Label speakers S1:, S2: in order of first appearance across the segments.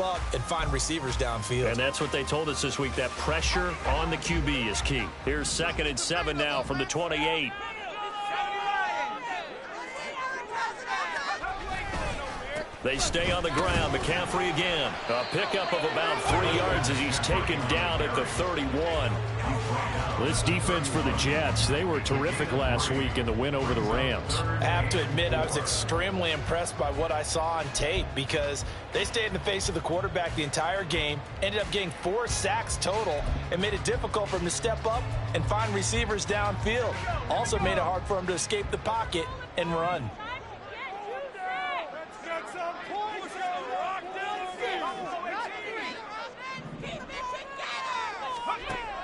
S1: up and find receivers downfield.
S2: And that's what they told us this week, that pressure on the QB is key. Here's 2nd and 7 now from the 28. They stay on the ground. McCaffrey again. A pickup of about 3 yards as he's taken down at the 31. This defense for the Jets, they were terrific last week in the win over the Rams.
S1: I have to admit, I was extremely impressed by what I saw on tape because they stayed in the face of the quarterback the entire game, ended up getting 4 sacks total, and made it difficult for him to step up and find receivers downfield. Also made it hard for him to escape the pocket and run.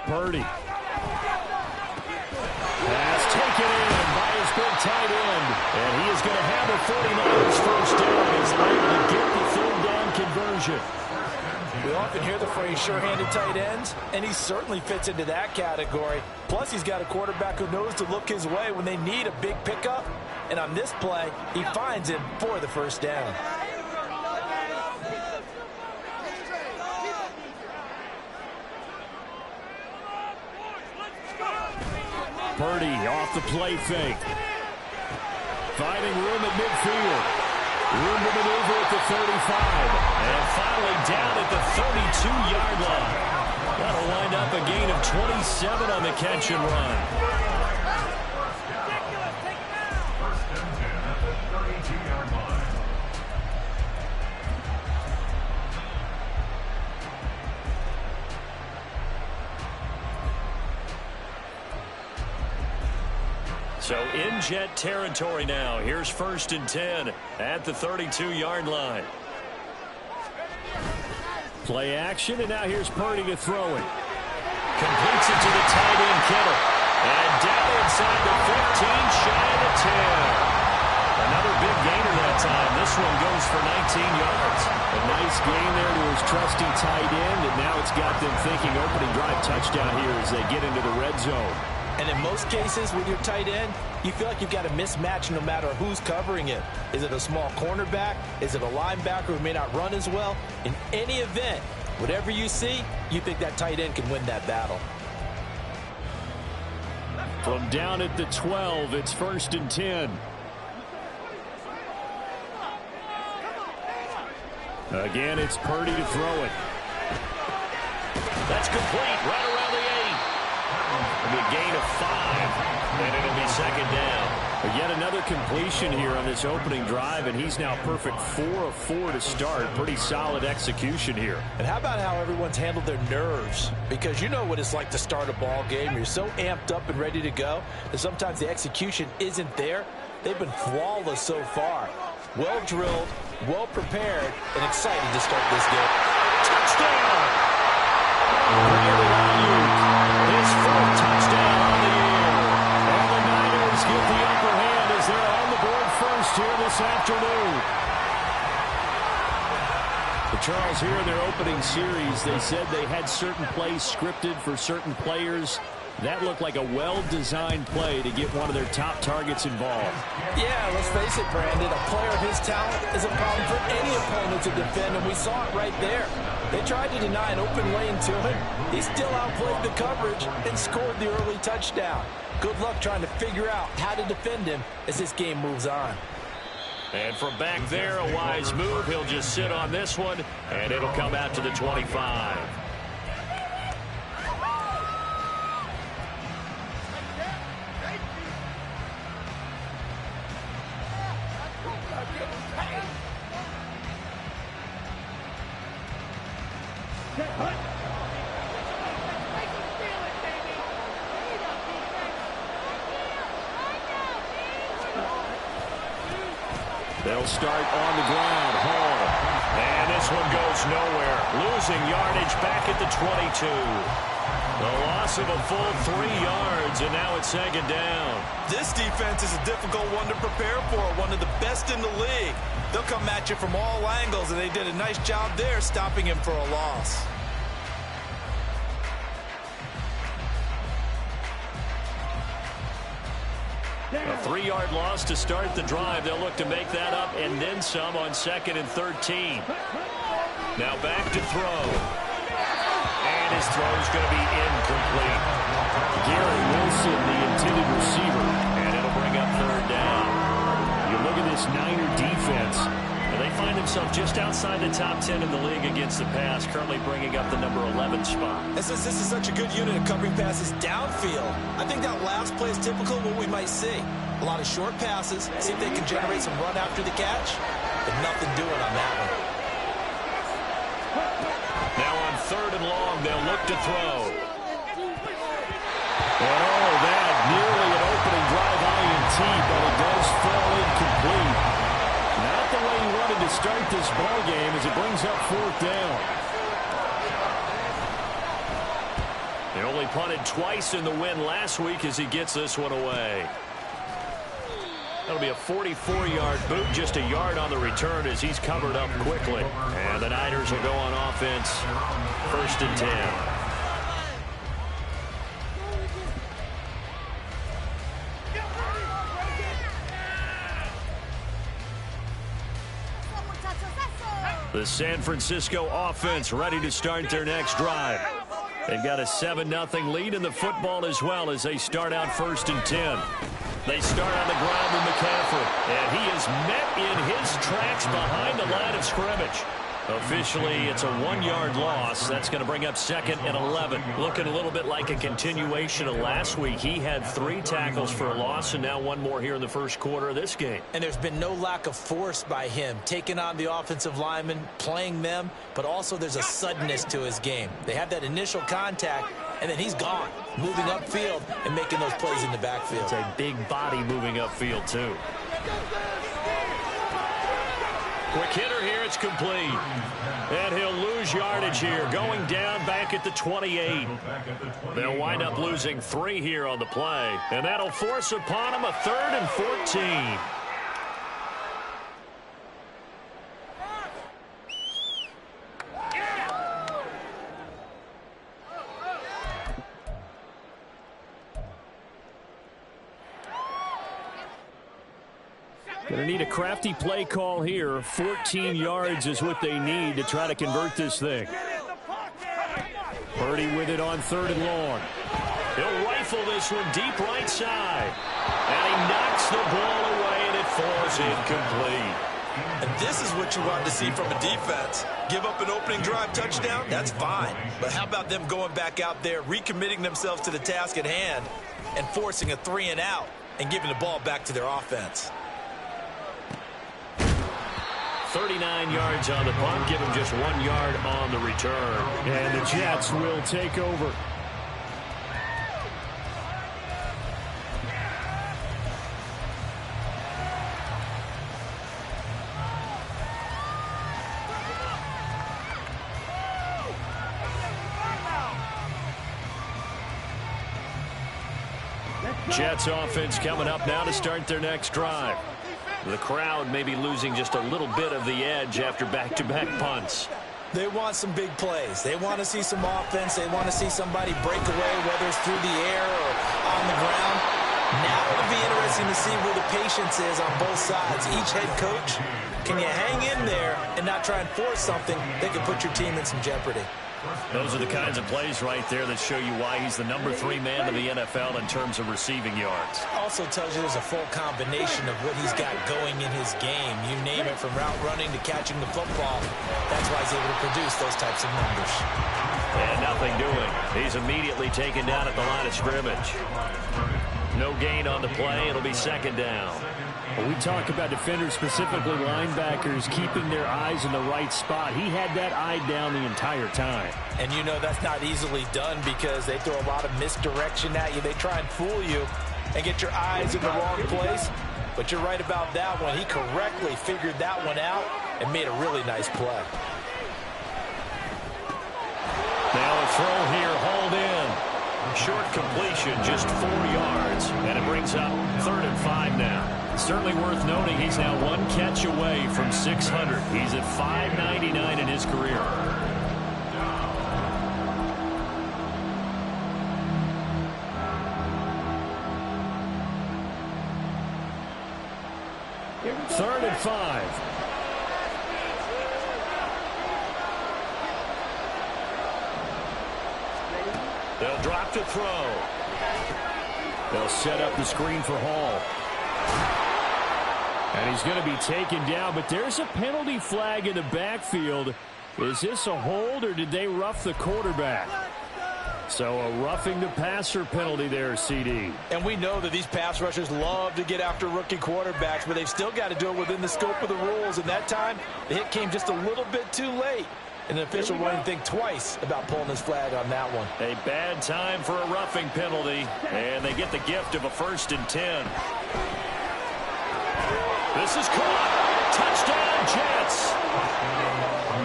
S2: Purdy. Pass taken in by his big tight end. And he is going to have a 49ers first down. He's able to get the 3rd down conversion.
S1: We often hear the phrase sure-handed tight ends, and he certainly fits into that category. Plus, he's got a quarterback who knows to look his way when they need a big pickup. And on this play, he finds him for the first down.
S2: Purdy off the play fake. Finding room at midfield. Room to maneuver at the 35. And finally down at the 32-yard line. That'll wind up a gain of 27 on the catch and run. So in Jet territory now. Here's 1st and 10 at the 32-yard line. Play action, and now here's Purdy to throw it. Completes it to the tight end, Kittle. And down inside the 15, shy of the 10. Another big gainer that time. This one goes for 19 yards.
S3: A nice gain there to his trusty tight end, and now it's got them thinking opening drive touchdown here as they get into the red zone.
S1: And in most cases, with your tight end, you feel like you've got a mismatch no matter who's covering it. Is it a small cornerback? Is it a linebacker who may not run as well? In any event, whatever you see, you think that tight end can win that battle.
S3: From down at the 12, it's 1st and 10. Again, it's Purdy to throw it.
S2: That's complete right around the 8. It'll be a gain of 5, and it'll be 2nd down.
S3: But yet another completion here on this opening drive, and he's now perfect 4 of 4 to start. Pretty solid execution here.
S1: And how about how everyone's handled their nerves? Because you know what it's like to start a ball game. You're so amped up and ready to go that sometimes the execution isn't there. They've been flawless so far. Well drilled, well prepared, and excited to start this game.
S2: Touchdown! His 4th touchdown on the year. And the Niners get the upper hand as they're on the board first here this afternoon.
S3: But Charles, here in their opening series, they said they had certain plays scripted for certain players. That looked like a well-designed play to get one of their top targets involved.
S1: Yeah, let's face it, Brandon. A player of his talent is a problem for any opponent to defend, and we saw it right there. They tried to deny an open lane to him. He still outplayed the coverage and scored the early touchdown. Good luck trying to figure out how to defend him as this game moves on.
S2: And from back there, a wise move. He'll just sit on this one, and it'll come out to the 25.
S3: They'll start on the ground. Hall.
S2: And this one goes nowhere. Losing yardage back at the 22. The loss of a full 3 yards, and now it's 2nd down.
S1: This defense is a difficult one to prepare for, one of the best in the league. They'll come at you from all angles, and they did a nice job there stopping him for a loss.
S2: A 3-yard loss to start the drive. They'll look to make that up and then some on 2nd and 13.
S3: Now back to throw. And his throw is going to be incomplete. Garrett Wilson, the intended receiver. And it'll bring up third down. You look at this Niner defense. And they find themselves just outside the top 10 in the league against the pass, currently bringing up the number 11 spot.
S1: And since this is such a good unit of covering passes downfield, I think that last play is typical of what we might see. A lot of short passes, see if they can generate some run after the catch, but nothing doing on that one.
S3: Now on third and long, they'll look to throw. Oh, that nearly an opening drive INT, but it does fall incomplete. Not the way he wanted to start this ball game as it brings up fourth down. They only punted twice in the win last week as he gets this one away. That'll be a 44-yard boot, just a yard on the return as he's covered up quickly. And the Niners will go on offense, 1st and 10. The San Francisco offense ready to start their next drive. They've got a 7-0 lead in the football as well as they start out 1st and 10. They start on the ground with McCaffrey, and he is met in his tracks behind the line of scrimmage. Officially, it's a 1-yard loss. That's going to bring up 2nd and 11. Looking a little bit like a continuation of last week. He had 3 tackles for a loss, and now 1 more here in the first quarter of this game. And there's been no lack of force by him, taking on the offensive linemen, playing them, but also there's a suddenness to his game. They have that initial contact, and then he's gone, moving upfield and making those plays in the backfield. It's a big body moving upfield, too. Quick hitter here, it's complete. And he'll lose yardage here, going down back at the 28. They'll wind up losing 3 here on the play. And that'll force upon him a 3rd and 14. Going to need a crafty play call here. 14 yards is what they need to try to convert this thing. Purdy with it on 3rd and long. He'll rifle this one deep right side. And he knocks the ball away, and it falls incomplete.
S1: And this is what you want to see from a defense. Give up an opening drive touchdown, that's fine. But how about them going back out there, recommitting themselves to the task at hand, and forcing a 3-and-out, and giving the ball back to their offense.
S3: 39 yards on the punt, give him just 1 yard on the return. And the Jets will take over. Jets offense coming up now to start their next drive. The crowd may be losing just a little bit of the edge after back-to-back punts.
S1: They want some big plays. They want to see some offense. They want to see somebody break away, whether it's through the air or on the ground. Now it'll be interesting to see where the patience is on both sides. Each head coach, can you hang in there and not try and force something that can put your team in some jeopardy?
S3: Those are the kinds of plays right there that show you why he's the number 3 man in the NFL in terms of receiving yards.
S1: Also tells you there's a full combination of what he's got going in his game. You name it, from route running to catching the football. That's why he's able to produce those types of numbers.
S3: And nothing doing. He's immediately taken down at the line of scrimmage. No gain on the play. It'll be 2nd down.
S2: Well, we talk about defenders, specifically linebackers, keeping their eyes in the right spot. He had that eye down the entire time.
S1: And you know that's not easily done because they throw a lot of misdirection at you. They try and fool you and get your eyes in the wrong place. But you're right about that one. He correctly figured that one out and made a really nice play.
S3: Now a throw here, hauled in. Short completion, just 4 yards. And it brings up 3rd and 5 now. Certainly worth noting he's now 1 catch away from 600. He's at 599 in his career. Third and 5. They'll drop to throw.
S2: They'll set up the screen for Hall. And he's going to be taken down, but there's a penalty flag in the backfield. Is this a hold, or did they rough the quarterback? So a roughing the passer penalty there, CD.
S1: And we know that these pass rushers love to get after rookie quarterbacks, but they've still got to do it within the scope of the rules. And that time, the hit came just a little bit too late. And the official wouldn't think twice about pulling his flag on that one.
S3: A bad time for a roughing penalty, and they get the gift of a 1st and 10. This is caught. Touchdown, Jets.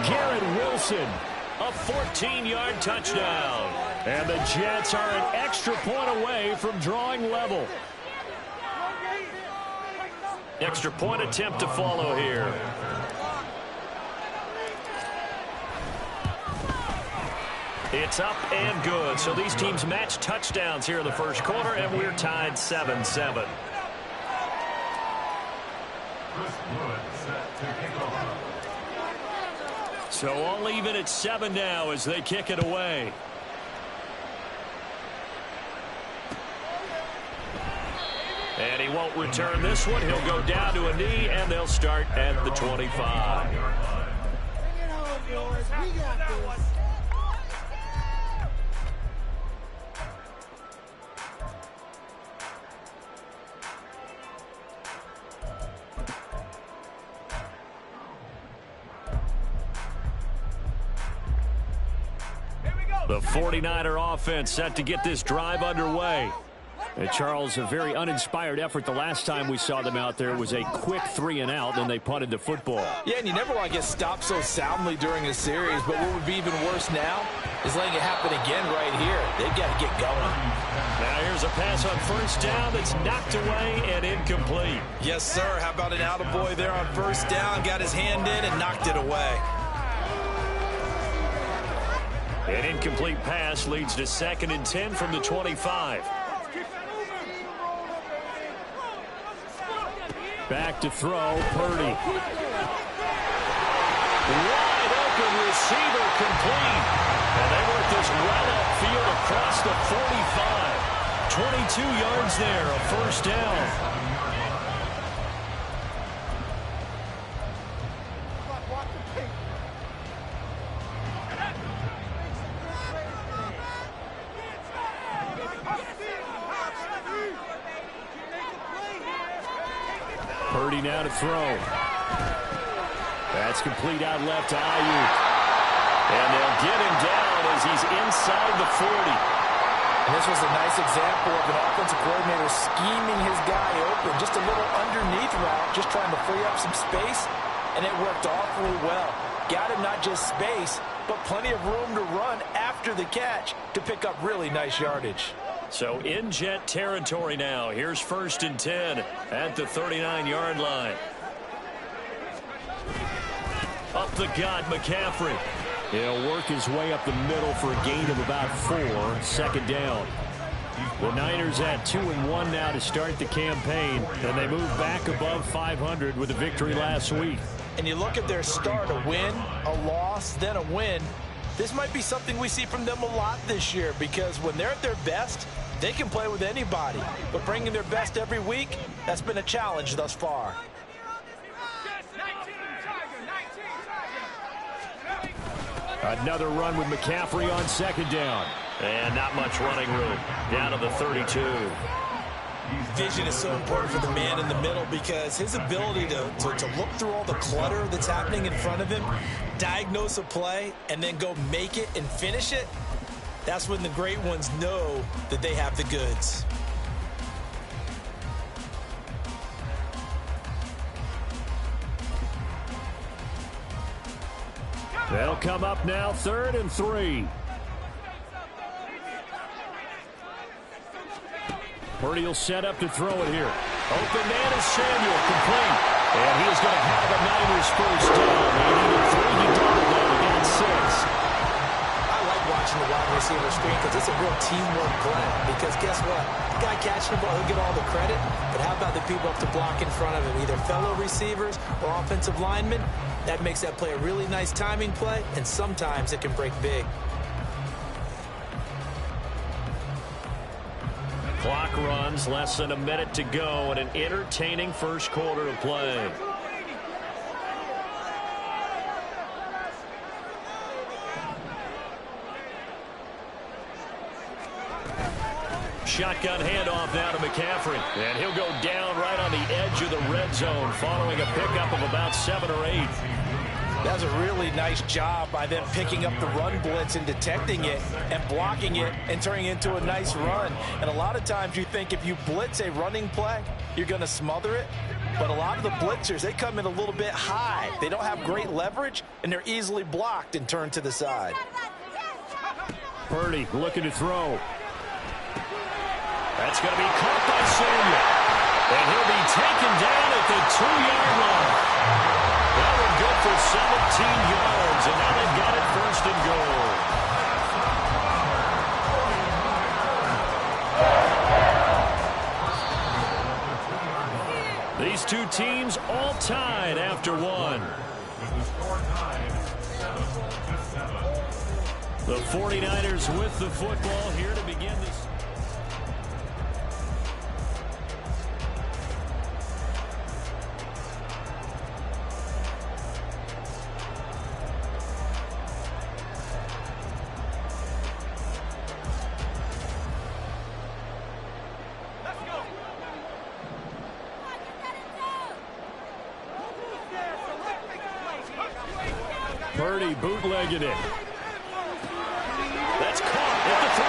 S3: Garrett Wilson, a 14-yard touchdown. And the Jets are an extra point away from drawing level. Extra point attempt to follow here. It's up and good. So these teams match touchdowns here in the first quarter, and we're tied 7-7. So all even at 7 now as they kick it away. And he won't return this one. He'll go down to a knee, and they'll start at the 25. The 49er offense set to get this drive underway. And Charles, a very uninspired effort the last time we saw them out there. It was a quick 3-and-out, and they punted the football.
S1: Yeah, and you never want to get stopped so soundly during a series, but what would be even worse now is letting it happen again right here. They've got to get going.
S3: Now here's a pass on 1st down that's knocked away and incomplete.
S1: Yes, sir. How about an attaboy there on 1st down? Got his hand in and knocked it away.
S3: An incomplete pass leads to 2nd and 10 from the 25.
S2: Back to throw, Purdy.
S3: Wide open receiver complete. And they work this well upfield across the 45. 22 yards there, a 1st down.
S2: Purdy now to throw. That's complete out left to Ayuk.
S3: And they'll get him down as he's inside the 40.
S1: And this was a nice example of an offensive coordinator scheming his guy open. Just a little underneath route, just trying to free up some space. And it worked awfully well. Got him not just space, but plenty of room to run after the catch to pick up really nice yardage.
S3: So in Jet territory now. Here's 1st and 10 at the 39-yard line. Up the gut, McCaffrey.
S2: He'll work his way up the middle for a gain of about 4. 2nd down. The Niners at 2-1 now to start the campaign, and they move back above 500 with a victory last week.
S1: And you look at their start, a win, a loss, then a win. This might be something we see from them a lot this year, because when they're at their best, they can play with anybody. But bringing their best every week, that's been a challenge thus far.
S2: Another run with McCaffrey on 2nd down.
S3: And not much running room. Down to the 32.
S1: Vision is so important for the man in the middle, because his ability to look through all the clutter that's happening in front of him, diagnose a play, and then go make it and finish it, that's when the great ones know that they have the goods.
S2: They'll come up now, 3rd and 3. Purdy will set up to throw it here.
S3: Open man is Samuel, complete. And he is going to have a Niners 1st down. He needed 3, he got it, though. He got 6.
S1: I like watching the wide receiver screen because it's a real teamwork play. Because guess what? The guy catching the ball, he'll get all the credit. But how about the people up to block in front of him? Either fellow receivers or offensive linemen. That makes that play a really nice timing play, and sometimes it can break big.
S3: Clock runs, less than a minute to go, and an entertaining first quarter of play. Shotgun handoff now to McCaffrey. And he'll go down right on the edge of the red zone following a pickup of about 7 or 8.
S1: That was a really nice job by them picking up the run blitz and detecting it and blocking it and turning it into a nice run. And a lot of times you think if you blitz a running play, you're going to smother it. But a lot of the blitzers, they come in a little bit high. They don't have great leverage, and they're easily blocked and turned to the side.
S2: Purdy looking to throw.
S3: That's going to be caught by Senior. And he'll be taken down at the 2-yard line. That one good for 17 yards, and now they've got it first and goal. These two teams all tied after one. The 49ers with the football here to begin this.
S2: Purdy bootlegging it.
S3: That's caught at the 3.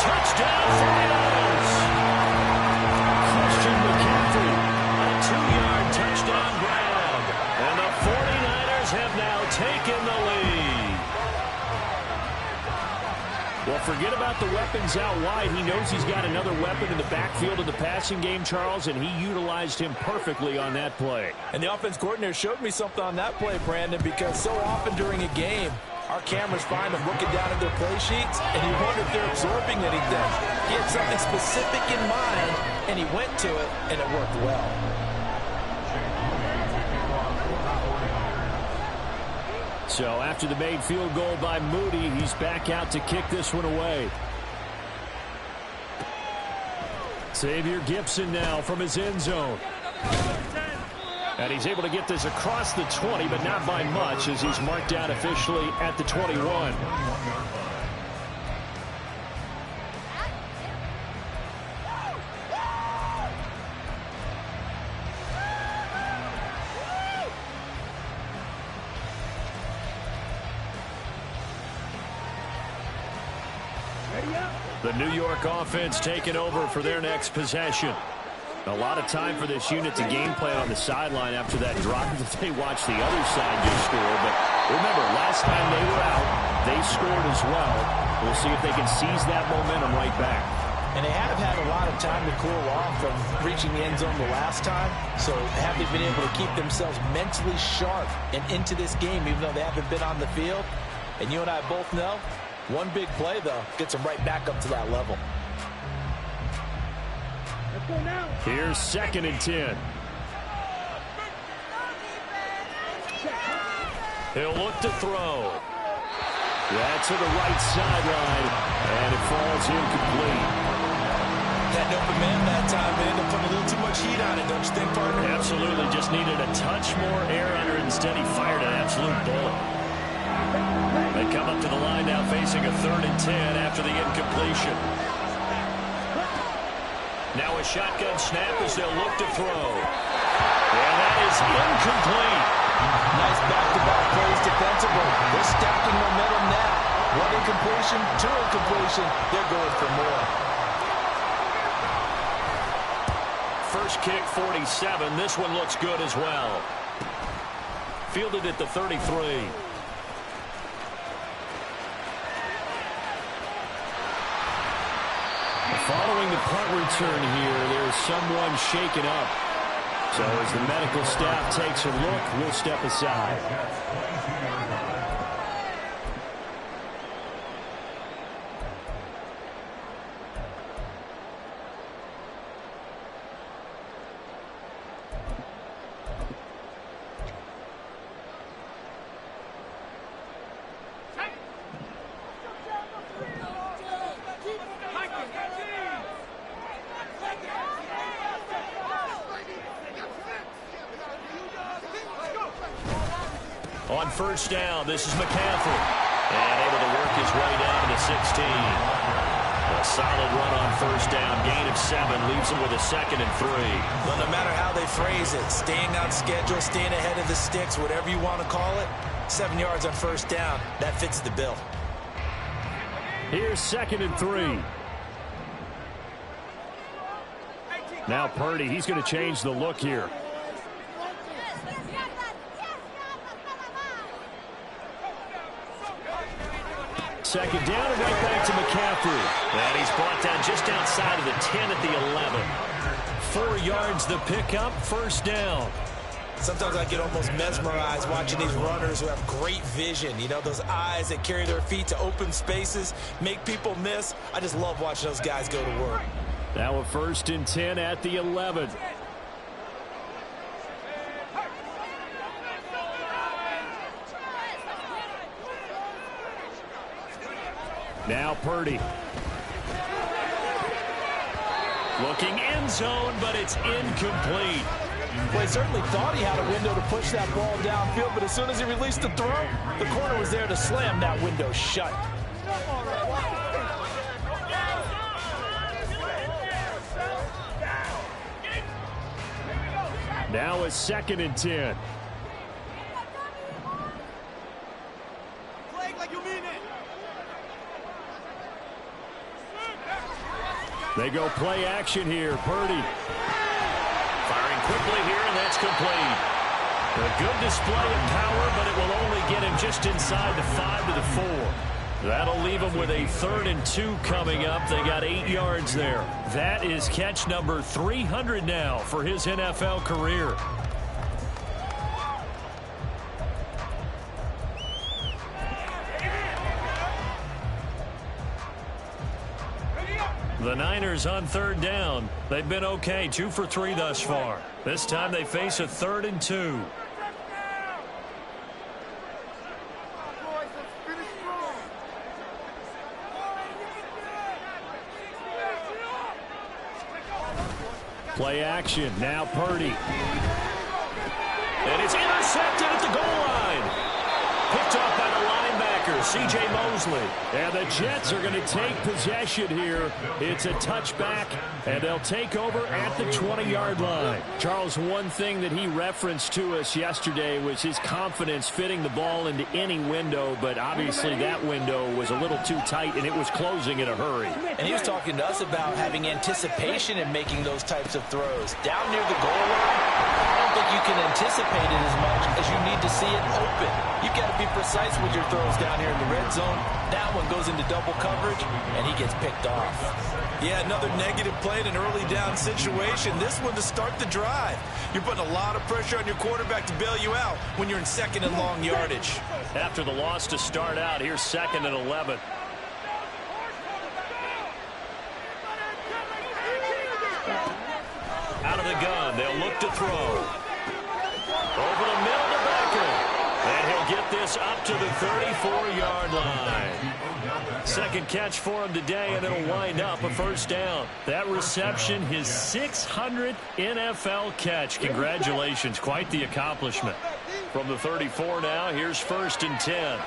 S3: Touchdown 49ers. Christian McCaffrey, a 2-yard touchdown grab. And the 49ers have now taken the lead.
S2: Well, forget about the weapons out wide. He knows he's got another weapon in the backfield of the passing game, Charles, and he utilized him perfectly on that play.
S1: And the offense coordinator showed me something on that play, Brandon, because so often during a game, our cameras find them looking down at their play sheets, and you wonder if they're absorbing anything. He had something specific in mind, and he went to it, and it worked well.
S2: So after the made field goal by Moody, he's back out to kick this one away. Xavier Gibson now from his end zone. And he's able to get this across the 20, but not by much, as he's marked out officially at the 21.
S3: The New York offense taking over for their next possession. A lot of time for this unit to game plan on the sideline after that drop that they watched the other side just score. But remember, last time they were out, they scored as well. We'll see if they can seize that momentum right back.
S1: And they have had a lot of time to cool off from reaching the end zone the last time. So have they been able to keep themselves mentally sharp and into this game, even though they haven't been on the field? And you and I both know, one big play, though, gets them right back up to that level.
S2: Here's 2nd and 10.
S3: He'll look to throw.
S2: That's to the right sideline, and it falls incomplete.
S1: Had an open man that time, but ended up putting a little too much heat on it, don't you think, partner?
S3: Absolutely. Just needed a touch more air under it. Instead, he fired an absolute bullet. They come up to the line now facing a 3rd and 10 after the incompletion. Now a shotgun snap as they'll look to throw. And that is incomplete.
S1: Nice back-to-back plays defensively. They're stacking momentum now. 1 incompletion, 2 incompletion. They're going for more.
S3: First kick, 47. This one looks good as well. Fielded at the 33.
S2: Following the punt return here, there's someone shaken up. So as the medical staff takes a look, we'll step aside.
S3: first down. This is McCaffrey. And able to work his way down to the 16. A solid run on first down. Gain of 7 leaves him with a 2nd and 3.
S1: Well, no matter how they phrase it, staying on schedule, staying ahead of the sticks, whatever you want to call it, 7 yards on first down, that fits the bill.
S2: Here's 2nd and 3. Now Purdy, he's going to change the look here. Second down and right back to McCaffrey.
S3: And he's brought down just outside of the 10 at the 11. 4 yards the pickup, first down.
S1: Sometimes I get almost mesmerized watching these runners who have great vision. You know, those eyes that carry their feet to open spaces, make people miss. I just love watching those guys go to work.
S2: Now a 1st and 10 at the 11. Now Purdy.
S3: Looking end zone, but it's incomplete.
S1: Well, he certainly thought he had a window to push that ball downfield, but as soon as he released the throw, the corner was there to slam that window shut.
S2: Now a 2nd and 10. They go play action here. Purdy.
S3: Firing quickly here, and that's complete. A good display of power, but it will only get him just inside the 5 to the 4. That'll leave him with a 3rd and 2 coming up. They got 8 yards there. That is catch number 300 now for his NFL career. The Niners on 3rd down. They've been okay, 2 for 3 thus far. This time they face a 3rd and 2.
S2: Play action. Now Purdy.
S3: And it's intercepted at the goal line. Picked off by the linebacker, C.J. Mosley.
S2: And the Jets are going to take possession here. It's a touchback, and they'll take over at the 20-yard line. Charles, one thing that he referenced to us yesterday was his confidence fitting the ball into any window, but obviously that window was a little too tight, and it was closing in a hurry.
S1: And he was talking to us about having anticipation in making those types of throws. Down near the goal line, I don't think you can anticipate it as much as you need to see it open. You've got to be precise with your throws down here in the red zone. That one goes into double coverage, and he gets picked off. Yeah, another negative play in an early down situation. This one to start the drive. You're putting a lot of pressure on your quarterback to bail you out when you're in 2nd and long yardage.
S3: After the loss to start out, here's 2nd and 11. Out of the gun, they'll look to throw. Over the middle to Becker. And he'll get this up to the 34-yard line. Second catch for him today, and it'll wind up a first down. That reception, his 600th NFL catch. Congratulations, quite the accomplishment. From the 34 now, here's 1st and 10.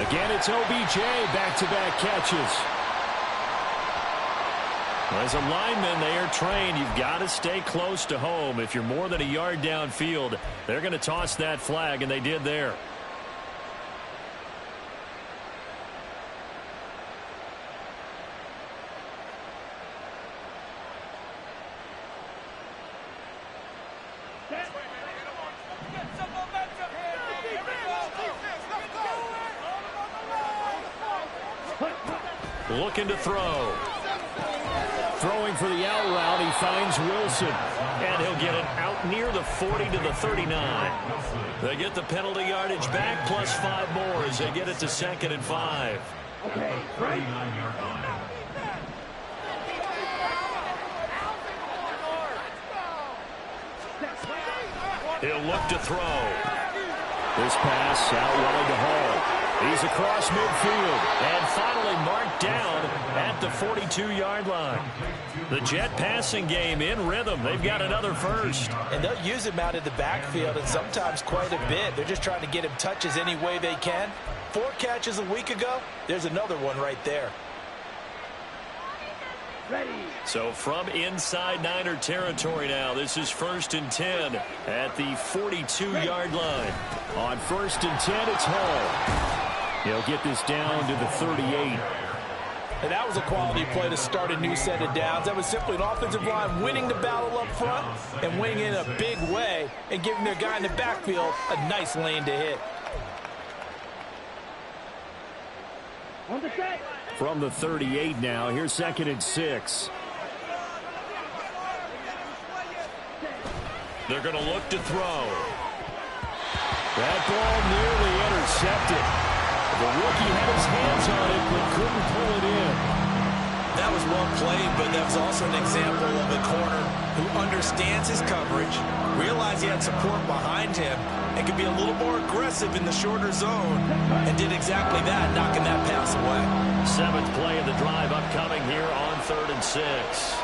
S2: Again, it's OBJ, back-to-back catches.
S3: As a lineman, they are trained. You've got to stay close to home. If you're more than a yard downfield, they're going to toss that flag, and they did there. Looking to throw.
S2: Throwing for the out route, he finds Wilson.
S3: And he'll get it out near the 40 to the 39. They get the penalty yardage back, plus 5 more as they get it to 2nd and 5.
S4: Okay, right.
S3: He'll look to throw.
S2: This pass out wide to Hall. He's across midfield.
S3: And finally marked down at the 42-yard line. The Jet passing game in rhythm. They've got another first.
S1: And they'll use him out in the backfield, and sometimes quite a bit. They're just trying to get him touches any way they can. 4 catches a week ago. There's another one right there.
S3: So from inside Niner territory now, this is 1st and 10 at the 42-yard line.
S2: On 1st and 10, it's Hall. He'll get this down to the 38.
S1: And that was a quality play to start a new set of downs. That was simply an offensive line winning the battle up front and winning in a big way and giving their guy in the backfield a nice lane to hit.
S2: From the 38 now, here's 2nd and 6.
S3: They're going to look to throw.
S2: That ball nearly intercepted. The rookie had his hands on it, but couldn't pull it in.
S1: That was well played, but that was also an example of a corner who understands his coverage, realized he had support behind him, and could be a little more aggressive in the shorter zone, and did exactly that, knocking that pass away.
S3: 7th play of the drive upcoming here on 3rd and 6.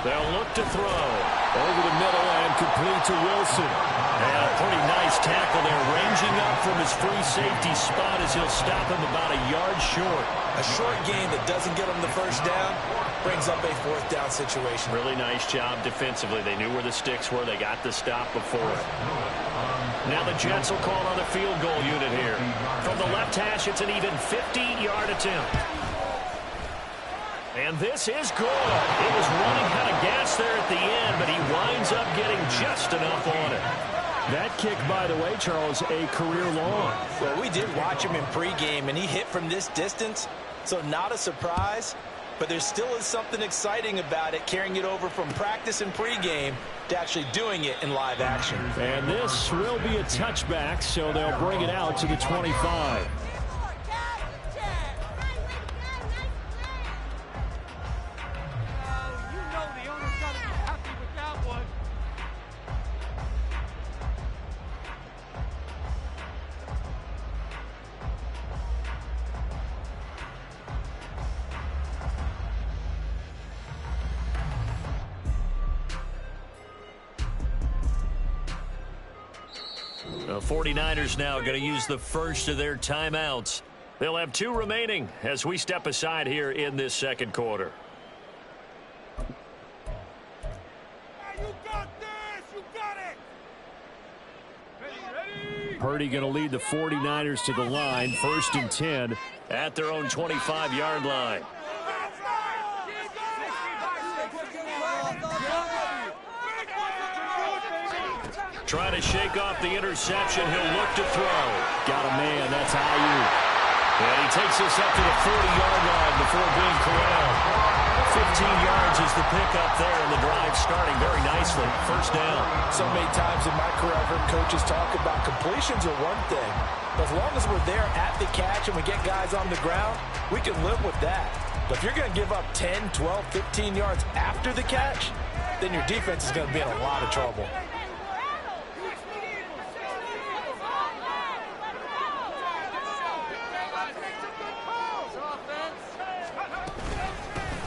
S3: They'll look to throw.
S2: Over the middle and complete to Wilson.
S3: And a pretty nice tackle there, ranging up from his free safety spot as he'll stop him about a yard short.
S1: A short game that doesn't get him the first down brings up a 4th down situation.
S3: Really nice job defensively. They knew where the sticks were. They got the stop before. Now the Jets will call on the field goal unit here. From the left hash, it's an even 50-yard attempt. And this is good. It was running out of gas there at the end, but he winds up getting just enough on it.
S2: That kick, by the way, Charles, a career long.
S1: Well, we did watch him in pregame, and he hit from this distance, so not a surprise. But there still is something exciting about it, carrying it over from practice and pregame to actually doing it in live action.
S2: And this will be a touchback, so they'll bring it out to the 25.
S3: The 49ers now going to use the first of their timeouts. They'll have 2 remaining as we step aside here in this 2nd quarter.
S4: You got this! You got it! Ready!
S2: Purdy going to lead the 49ers to the line, 1st and 10.
S3: At their own 25-yard line. Trying to shake off the interception. He'll look to throw.
S2: Got a man. That's Ayuk.
S3: And he takes us up to the 40-yard line before being corralled. 15 yards is the pickup there, and the drive starting very nicely. 1st down.
S1: So many times in my career I've heard coaches talk about completions are one thing. But as long as we're there at the catch and we get guys on the ground, we can live with that. But if you're going to give up 10, 12, 15 yards after the catch, then your defense is going to be in a lot of trouble.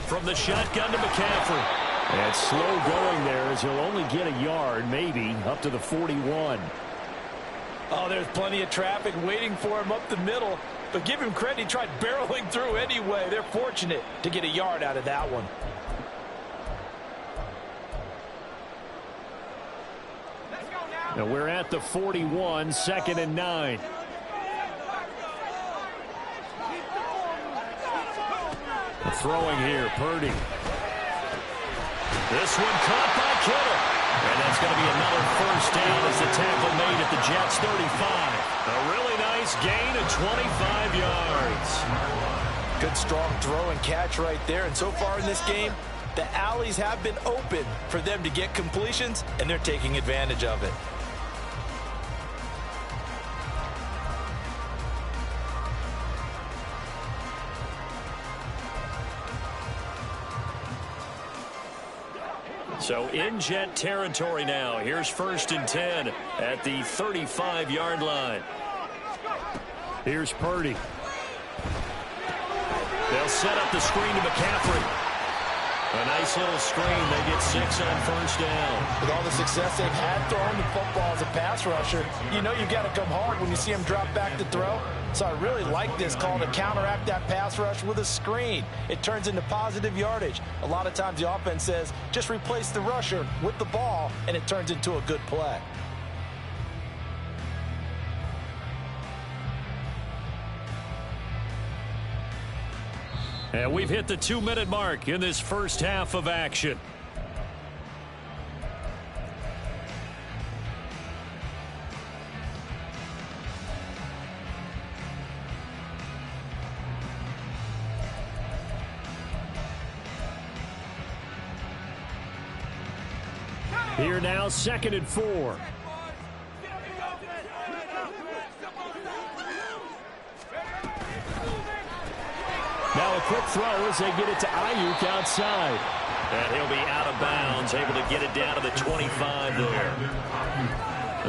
S3: From the shotgun to McCaffrey.
S2: And slow going there as he'll only get a yard, maybe, up to the 41.
S1: Oh, there's plenty of traffic waiting for him up the middle. But give him credit, he tried barreling through anyway. They're fortunate to get a yard out of that one.
S2: Now we're at the 41, 2nd and 9. Throwing here, Purdy.
S3: This one caught by Kittle. And that's going to be another 1st down as the tackle made at the Jets' 35. A really nice gain of 25 yards.
S1: Good strong throw and catch right there. And so far in this game, the alleys have been open for them to get completions, and they're taking advantage of it.
S3: So in jet territory now. Here's 1st and 10 at the 35-yard line.
S2: Here's Purdy.
S3: They'll set up the screen to McCaffrey. A nice little screen. They get 6 on 1st down.
S1: With all the success they've had throwing the football as a pass rusher, you know you've got to come hard when you see them drop back to throw. So I really like this call to counteract that pass rush with a screen. It turns into positive yardage. A lot of times the offense says, just replace the rusher with the ball, and it turns into a good play.
S3: And we've hit the 2-minute mark in this first half of action. Here now, 2nd and 4.
S2: Now a quick throw as they get it to Ayuk outside.
S3: And he'll be out of bounds, able to get it down to the 25 there.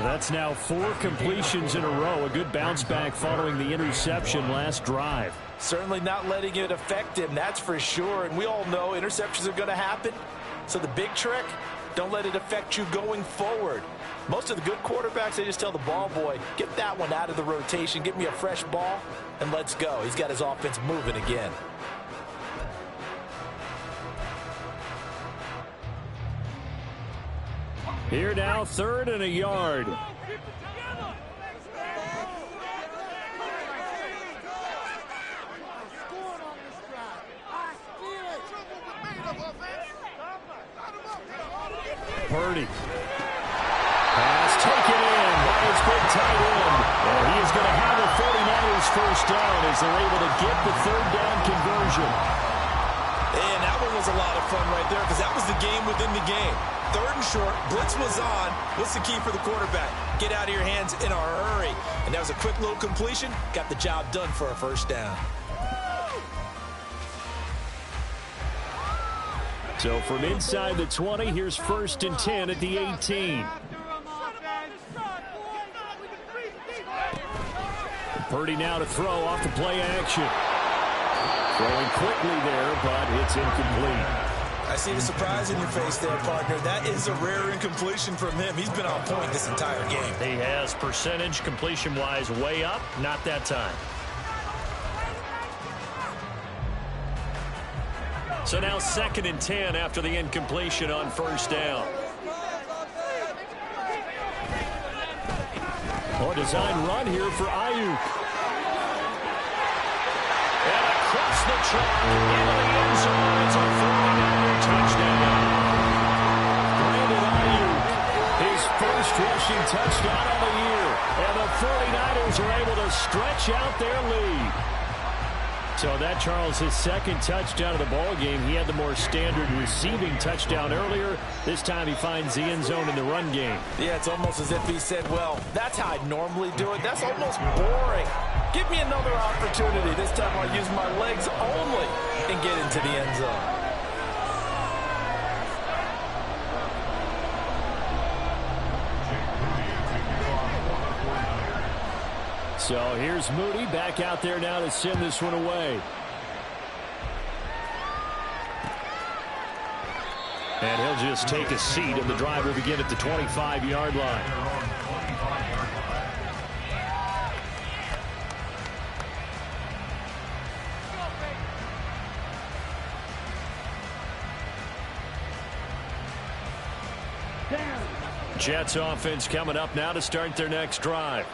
S2: That's now 4 completions in a row. A good bounce back following the interception last drive.
S1: Certainly not letting it affect him, that's for sure. And we all know interceptions are going to happen. So the big trick, don't let it affect you going forward. Most of the good quarterbacks, they just tell the ball boy, get that one out of the rotation, get me a fresh ball, and let's go. He's got his offense moving again.
S2: Here now, 3rd and a yard. Purdy. Pass taken in by his big tight end. And he is going to have the 49ers first down as they're able to get the 3rd down conversion.
S1: And that one was a lot of fun right there because that was the game within the game. 3rd and short, blitz was on. What's the key for the quarterback? Get out of your hands in a hurry. And that was a quick little completion. Got the job done for a first down.
S2: So from inside the 20, here's 1st and 10 at the 18. Purdy now to throw off the play action. Throwing quickly there, but it's incomplete.
S1: I see the surprise in your face there, partner. That is a rare incompletion from him. He's been on point this entire game.
S3: He has percentage completion-wise way up, not that time. So now 2nd and 10 after the incompletion on 1st down.
S2: Oh, design run here for Ayuk.
S3: And across the track into the end zone. It's a 49er touchdown.
S2: Brandon Ayuk, his first rushing touchdown of the year. And the 49ers are able to stretch out their lead. So that, Charles, his 2nd touchdown of the ball game. He had the more standard receiving touchdown earlier. This time he finds the end zone in the run game.
S1: Yeah, it's almost as if he said, well, that's how I normally do it. That's almost boring. Give me another opportunity. This time I'll use my legs only and get into the end zone.
S2: So here's Moody back out there now to send this one away. And he'll just take a seat, and the drive will begin at the 25-yard line. Jets offense coming up now to start their next drive.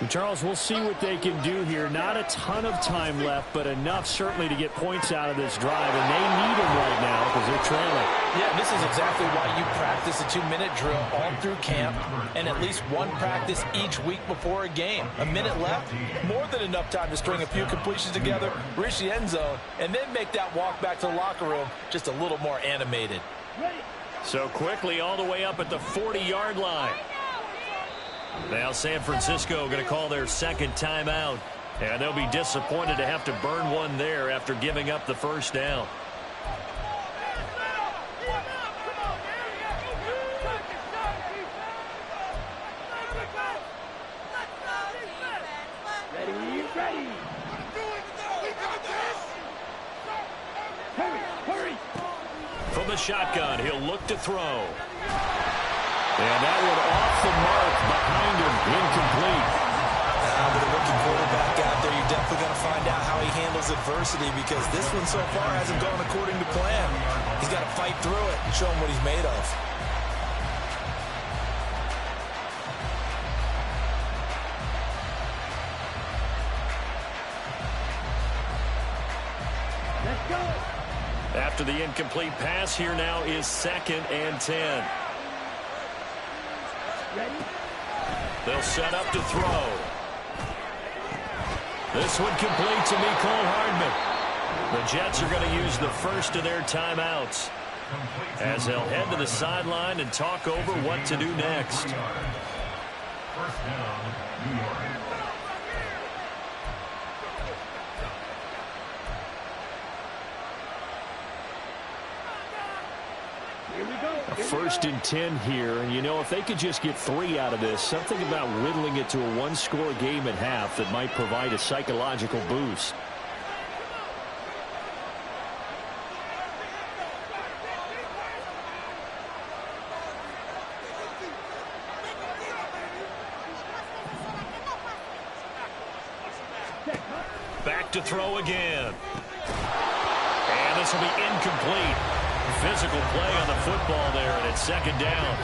S2: And Charles, we'll see what they can do here. Not a ton of time left, but enough certainly to get points out of this drive. And they need them right now because they're trailing.
S1: Yeah, this is exactly why you practice a 2-minute drill all through camp and at least one practice each week before a game. A minute left, more than enough time to string a few completions together, reach the end zone, and then make that walk back to the locker room just a little more animated.
S3: So quickly all the way up at the 40-yard line. Now San Francisco going to call their 2nd timeout. And they'll be disappointed to have to burn one there after giving up the first down. From the shotgun, he'll look to throw. And that one off the mark behind him, incomplete.
S1: With a rookie quarterback out there, you're definitely going to find out how he handles adversity, because this one so far hasn't gone according to plan. He's got to fight through it and show him what he's made of.
S4: Let's go.
S3: After the incomplete pass, here now is 2nd and 10.
S4: Ready?
S3: They'll set up to throw. This one complete to Mecole Hardman. The Jets are going to use the first of their timeouts as they'll head to the sideline and talk over what to do next.
S5: First down, New York.
S4: Here we go.
S2: A 1st and 10 here, and you know, if they could just get 3 out of this, something about whittling it to a 1-score game at half that might provide a psychological boost.
S3: Back to throw again. And this will be incomplete. Physical play on the football there, and it's 2nd down.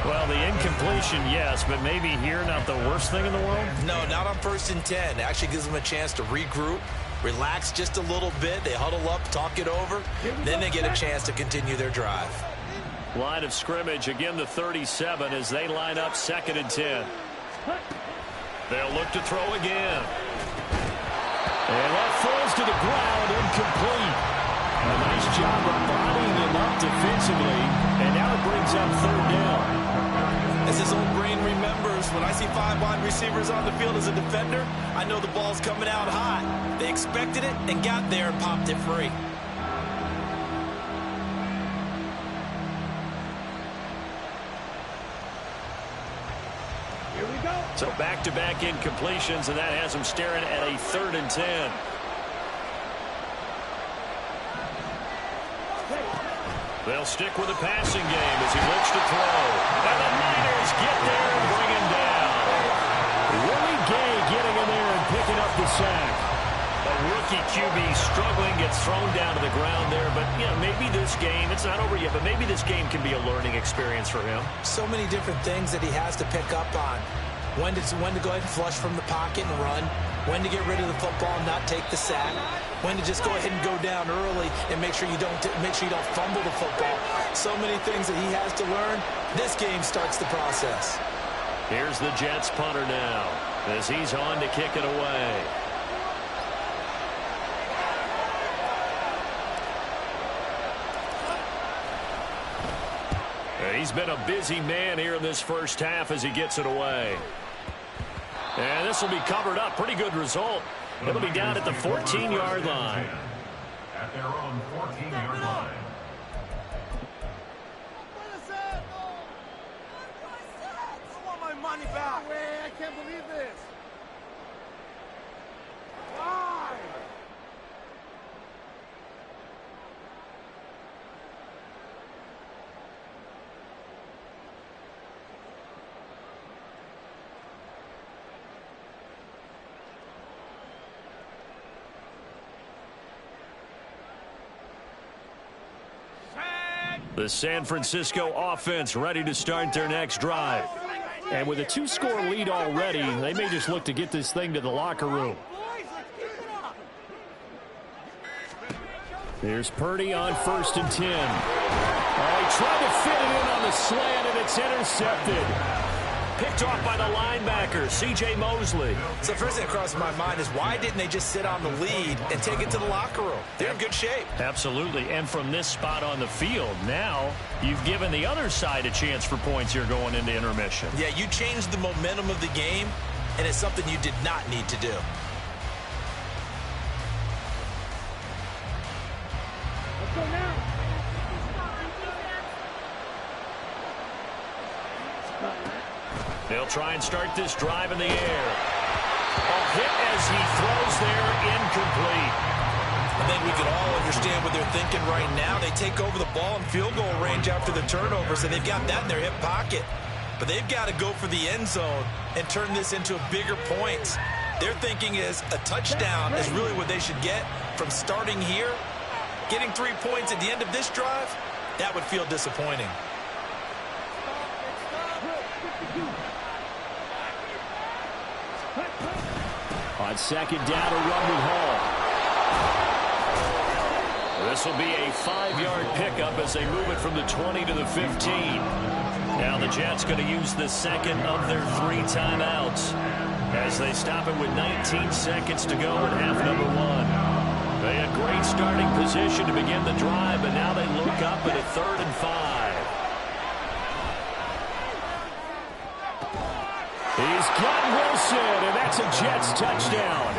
S3: Well, the incompletion, yes, but maybe here not the worst thing in the world?
S1: No, not on 1st and 10. It actually gives them a chance to regroup, relax just a little bit. They huddle up, talk it over. Then they get a chance to continue their drive.
S3: Line of scrimmage, again the 37 as they line up 2nd and 10. They'll look to throw again. And that falls to the ground, incomplete. A nice job of bodying him up defensively, and now it brings up 3rd down.
S1: As his old brain remembers, when I see 5 wide receivers on the field as a defender, I know the ball's coming out hot. They expected it and got there and popped it free.
S4: Here we go.
S3: So back-to-back incompletions, and that has them staring at a 3rd and 10. They'll stick with the passing game as he looks to throw. And the Niners get there and bring him down.
S2: Willie Gay getting in there and picking up the sack.
S3: A rookie QB struggling, gets thrown down to the ground there. But, you know, maybe this game, it's not over yet, but maybe this game can be a learning experience for him.
S1: So many different things that he has to pick up on. When to go ahead and flush from the pocket and run. When to get rid of the football and not take the sack. When to just go ahead and go down early and make sure you don't fumble the football. So many things that he has to learn. This game starts the process.
S3: Here's the Jets punter now as he's on to kick it away. He's been a busy man here in this first half as he gets it away. And this will be covered up. Pretty good result. It'll be down at the 14-yard line.
S5: At their own 14-yard line.
S4: I want my money back. No way. I can't believe this. Why?
S3: The San Francisco offense ready to start their next drive.
S2: And with a 2-score lead already, they may just look to get this thing to the locker room. Here's Purdy on 1st and 10. Oh, he tried to fit it in on the slant, and it's intercepted.
S3: Picked off by the linebacker, C.J. Mosley.
S1: So the first thing that crosses my mind is, why didn't they just sit on the lead and take it to the locker room? They're in good shape.
S3: Absolutely. And from this spot on the field, now you've given the other side a chance for points here going into intermission.
S1: Yeah, you changed the momentum of the game, and it's something you did not need to do.
S4: Let's go now.
S3: They'll try and start this drive in the air. A hit as he throws there, incomplete.
S1: And think we can all understand what they're thinking right now. They take over the ball in field goal range after the turnover, so they've got that in their hip pocket. But they've got to go for the end zone and turn this into bigger points. Their thinking is a touchdown is really what they should get from starting here. Getting 3 points at the end of this drive, that would feel disappointing.
S2: On second down, a run with Hall.
S3: This will be a 5-yard pickup as they move it from the 20 to the 15. Now the Jets going to use the second of their 3 timeouts as they stop it with 19 seconds to go in half number 1. They had great starting position to begin the drive, but now they look up at a 3rd and 5.
S2: He's got Wilson, and that's a Jets touchdown.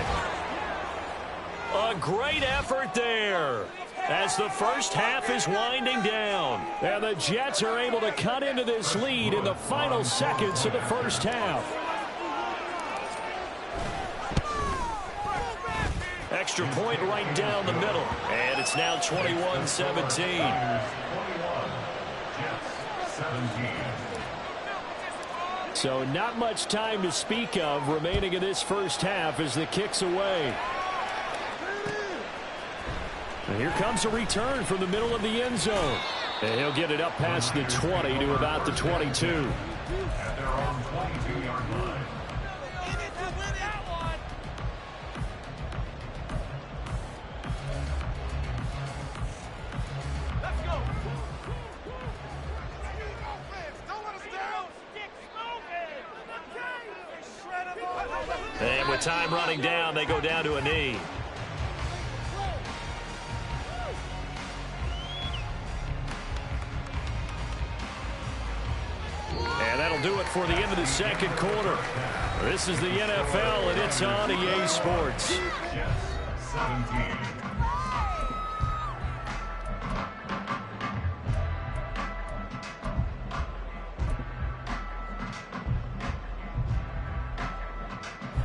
S3: A great effort there as the first half is winding down.
S2: And the Jets are able to cut into this lead in the final seconds of the first half.
S3: Extra point right down the middle. And it's now 21-17.
S5: 21. Jets 17.
S2: So not much time to speak of remaining in this first half as the kick's away. And here comes a return from the middle of the end zone. And he'll get it up past the 20 to about the 22.
S5: At their own 22-yard line.
S3: And with time running down, they go down to a knee.
S2: And that'll do it for the end of the second quarter. This is the NFL, and it's on EA Sports.
S5: Jets 17.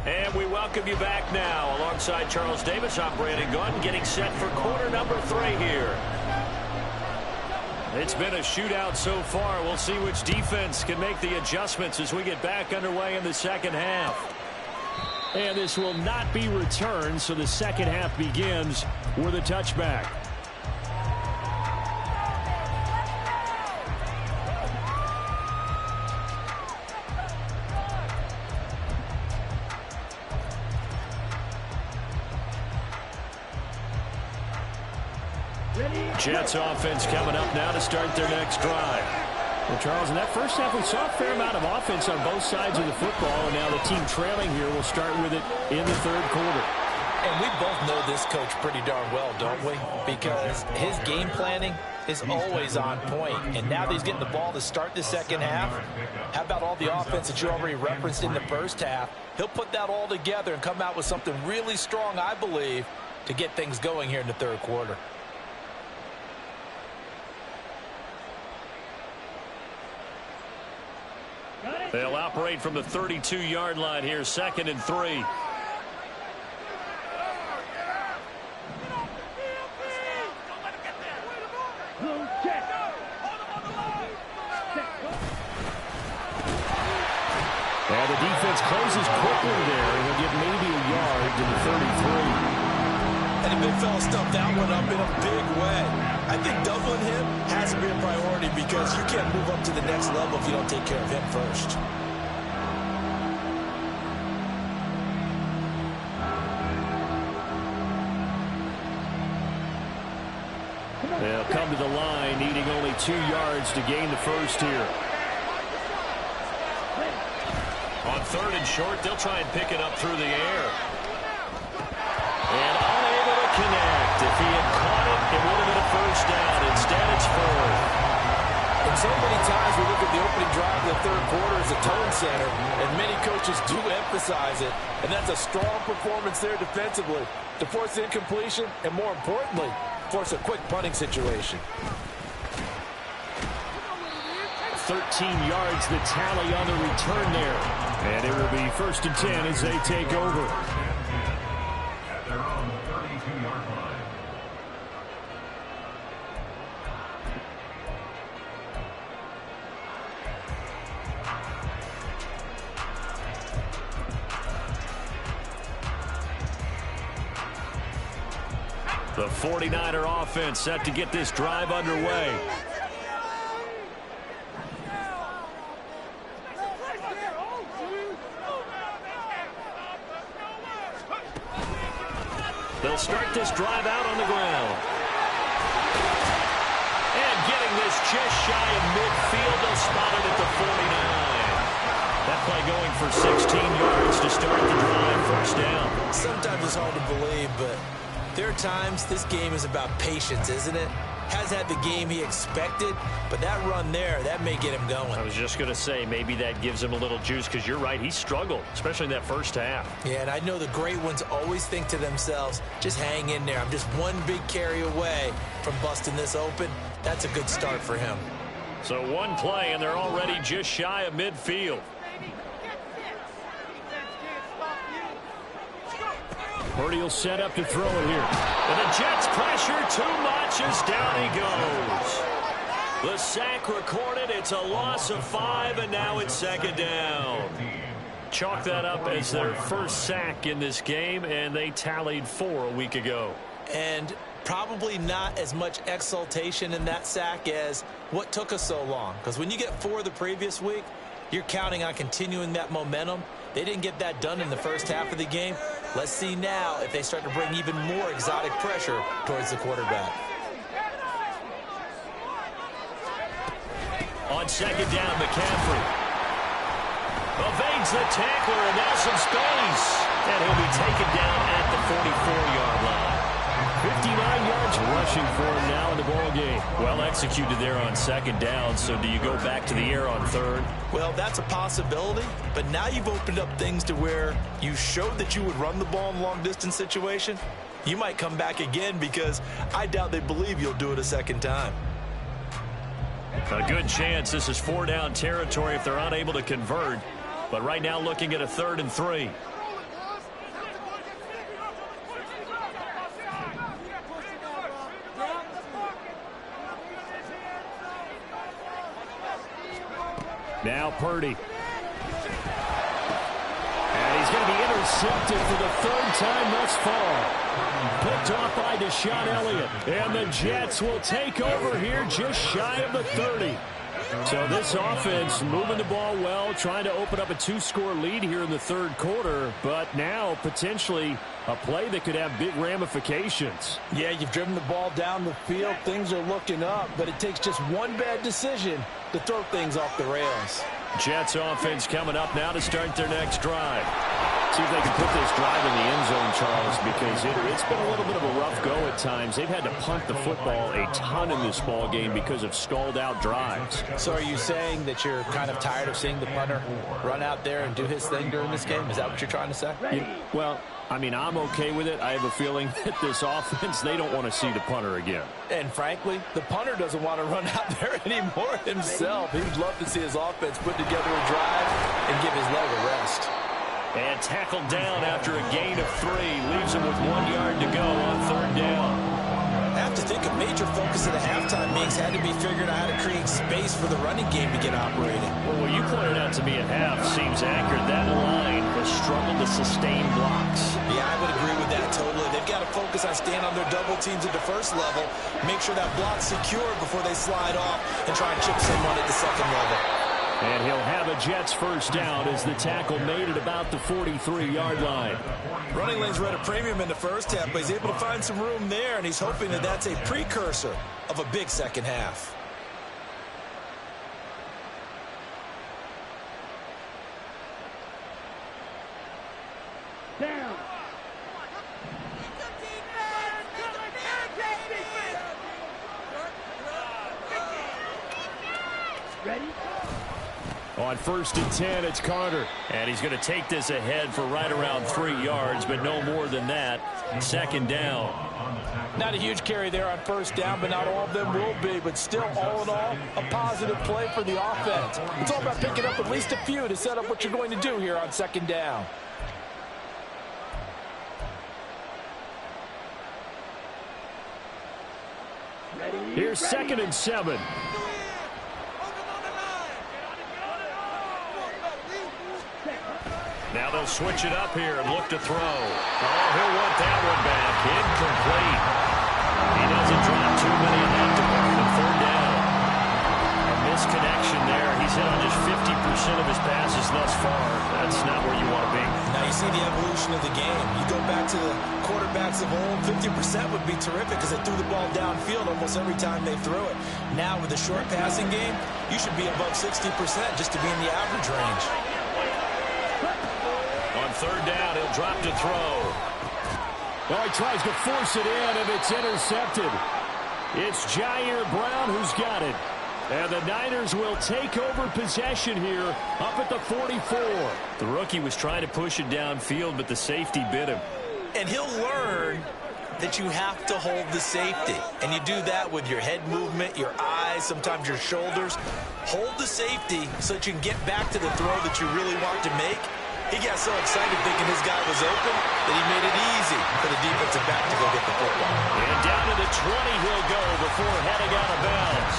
S3: And we welcome you back now. Alongside Charles Davis, I'm Brandon Gunn, getting set for quarter number 3 here. It's been a shootout so far. We'll see which defense can make the adjustments as we get back underway in the second half.
S2: And this will not be returned, so the second half begins with a touchback.
S3: Jets offense coming up now to start their next drive.
S2: Well, Charles, in that first half, we saw a fair amount of offense on both sides of the football, and now the team trailing here will start with it in the third quarter.
S1: And we both know this coach pretty darn well, don't we? Because his game planning is always on point. And now that he's getting the ball to start the second half, how about all the offense that you already referenced in the first half? He'll put that all together and come out with something really strong, I believe, to get things going here in the third quarter.
S3: They'll operate from the 32-yard line here, 2nd and 3.
S2: And the defense closes quickly there, and he'll get maybe a yard to the 33.
S1: And the big fella stuffed that one up in a big way. I think doubling him has to be a priority because you can't move up to the next level if you don't take care of him first.
S2: They'll come to the line, needing only 2 yards to gain the first here.
S3: On 3rd and short, they'll try and pick it up through the air. And unable to connect. If he had caught it, it would have been a first down. Instead, it's 4th.
S1: And so many times we look at the opening drive of the third quarter as a tone setter, and many coaches do emphasize it. And that's a strong performance there defensively to force incompletion and, more importantly, force a quick punting situation.
S2: 13 yards the tally on the return there. And it will be 1st and 10 as they take over.
S5: At their own 32-yard line.
S3: The 49er offense set to get this drive underway. They'll start this drive out on the ground. And getting this just shy of midfield, they'll spot it at the 49. That play going for 16 yards to start the drive. First down.
S1: Sometimes it's hard to believe, but there are times this game is about patience, isn't it? Has had the game he expected, but that run there, that may get him going.
S3: I was just going to say, maybe that gives him a little juice, because you're right, he struggled, especially in that first half.
S1: Yeah, and I know the great ones always think to themselves, just hang in there. I'm just one big carry away from busting this open. That's a good start for him.
S3: So one play, and they're already just shy of midfield. Purdy will set up to throw it here. And the Jets pressure too much as down he goes. The sack recorded. It's a loss of 5, and now it's second down. Chalk that up as their first sack in this game, and they tallied 4 a week ago.
S1: And probably not as much exultation in that sack as what took us so long. Because when you get 4 the previous week, you're counting on continuing that momentum. They didn't get that done in the first half of the game. Let's see now if they start to bring even more exotic pressure towards the quarterback.
S3: On second down, McCaffrey evades the tackler, and now some space. And he'll be taken down at the 44-yard line. 59 yards rushing for him now in the ball game. Well executed there on second down. So do you go back to the air on third?
S1: Well, that's a possibility, but now you've opened up things to where you showed that you would run the ball in long-distance situation. You might come back again, because I doubt they believe you'll do it a second time.
S3: A good chance this is 4-down territory if they're unable to convert. But right now looking at a 3rd and 3. Now Purdy. And he's going to be intercepted for the 3rd time thus far. Picked off by Deshaun Elliott. And the Jets will take over here just shy of the 30. So this offense moving the ball well, trying to open up a 2-score lead here in the 3rd quarter. But now potentially a play that could have big ramifications.
S1: Yeah, you've driven the ball down the field. Things are looking up, but it takes just one bad decision to throw things off the rails.
S3: Jets offense coming up now to start their next drive. See if they can put this drive in the end zone, Charles, because it's been a little bit of a rough go at times. They've had to punt the football a ton in this ball game because of stalled-out drives.
S1: So are you saying that you're kind of tired of seeing the punter run out there and do his thing during this game? Is that what you're trying to say?
S3: Well, I mean, I'm okay with it. I have a feeling that this offense, they don't want to see the punter again.
S1: And frankly, the punter doesn't want to run out there anymore himself. He would love to see his offense put together a drive and give his leg a rest.
S3: And tackled down after a gain of 3. Leaves him with 1 yard to go on 3rd down.
S1: I have to think a major focus of the halftime meetings had to be figuring out how to create space for the running game to get operating.
S3: Well, what you pointed out to me at half seems accurate. That line has struggled to sustain blocks.
S1: Yeah, I would agree with that totally. They've got to focus on staying on their double teams at the first level, make sure that block's secure before they slide off and try and chip someone at the second level.
S3: And he'll have a Jets first down as the tackle made at about the 43-yard line.
S1: Running lanes were at a premium in the first half, but he's able to find some room there, and he's hoping that that's a precursor of a big second half.
S4: Down. Ready?
S3: On 1st and 10, it's Carter. And he's going to take this ahead for right around 3 yards, but no more than that. 2nd down.
S1: Not a huge carry there on 1st down, but not all of them will be. But still, all in all, a positive play for the offense. It's all about picking up at least a few to set up what you're going to do here on 2nd down.
S3: Here's 2nd and 7. Now they'll switch it up here and look to throw. Oh, he'll want that one back. Incomplete.
S1: 50% would be terrific because they threw the ball downfield almost every time they threw it. Now with a short passing game, you should be above 60% just to be in the average range.
S3: On third down, he'll drop to throw.
S2: Well, he tries to force it in, and it's intercepted. It's Jair Brown who's got it. And the Niners will take over possession here up at the 44.
S3: The rookie was trying to push it downfield, but the safety bit him.
S1: And he'll learn that you have to hold the safety. And you do that with your head movement, your eyes, sometimes your shoulders. Hold the safety so that you can get back to the throw that you really want to make. He got so excited thinking his guy was open that he made it easy for the defensive back to go get the football.
S3: And down to the 20 he'll go before heading out of bounds.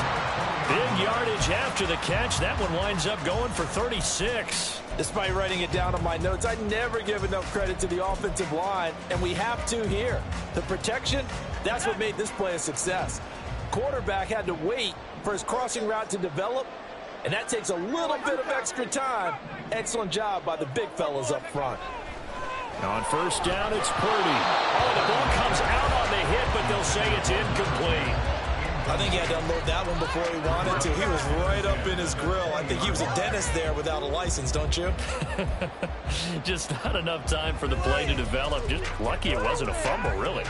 S3: Big yardage after the catch. That one winds up going for 36.
S1: Despite writing it down on my notes, I never give enough credit to the offensive line, and we have to here. The protection, that's what made this play a success. Quarterback had to wait for his crossing route to develop, and that takes a little bit of extra time. Excellent job by the big fellas up front.
S2: On first down, it's Purdy.
S3: Oh, the ball comes out on the hit, but they'll say it's incomplete.
S1: I think he had to unload that one before he wanted to. He was right up in his grill. I think he was a dentist there without a license, don't you?
S3: Just not enough time for the play to develop. Just lucky it wasn't a fumble, really.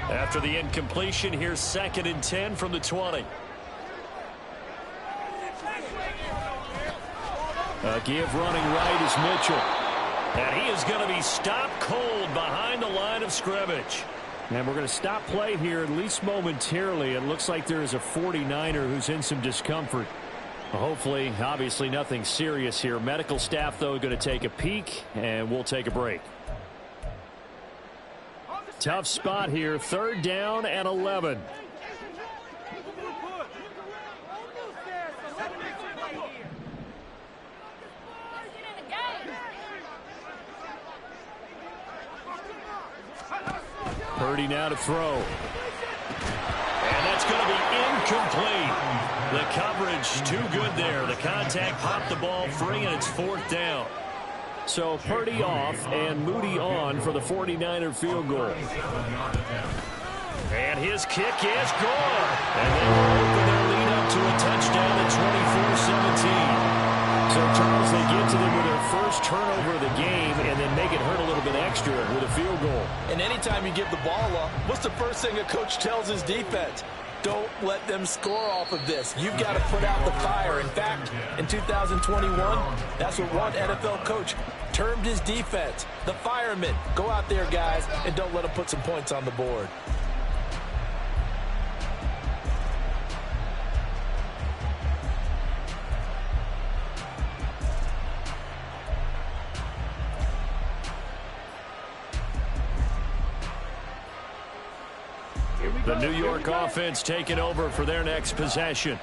S3: After the incompletion, here's 2nd and 10 from the 20.
S2: A give running right is Mitchell.
S3: And he is going to be stopped cold behind the line of scrimmage.
S2: And we're going to stop play here at least momentarily. It looks like there is a 49er who's in some discomfort. Hopefully, obviously nothing serious here. Medical staff, though, going to take a peek, and we'll take a break. Tough spot here, 3rd down and 11. Purdy now to throw.
S3: And that's going to be incomplete. The coverage too good there. The contact popped the ball free, and it's 4th down.
S2: So Purdy off and Moody on for the 49er field goal.
S3: And his kick is good. And they will open their lead up to a touchdown at 24-17.
S2: So, Charles, they get to them with their first turnover of the game and then make it hurt a little bit extra with a field goal.
S1: And anytime you give the ball up, what's the first thing a coach tells his defense? Don't let them score off of this. You've got to put out the fire. In fact, in 2021, that's what one NFL coach termed his defense. The firemen. Go out there, guys, and don't let them put some points on the board.
S3: The New York offense taking over for their next possession.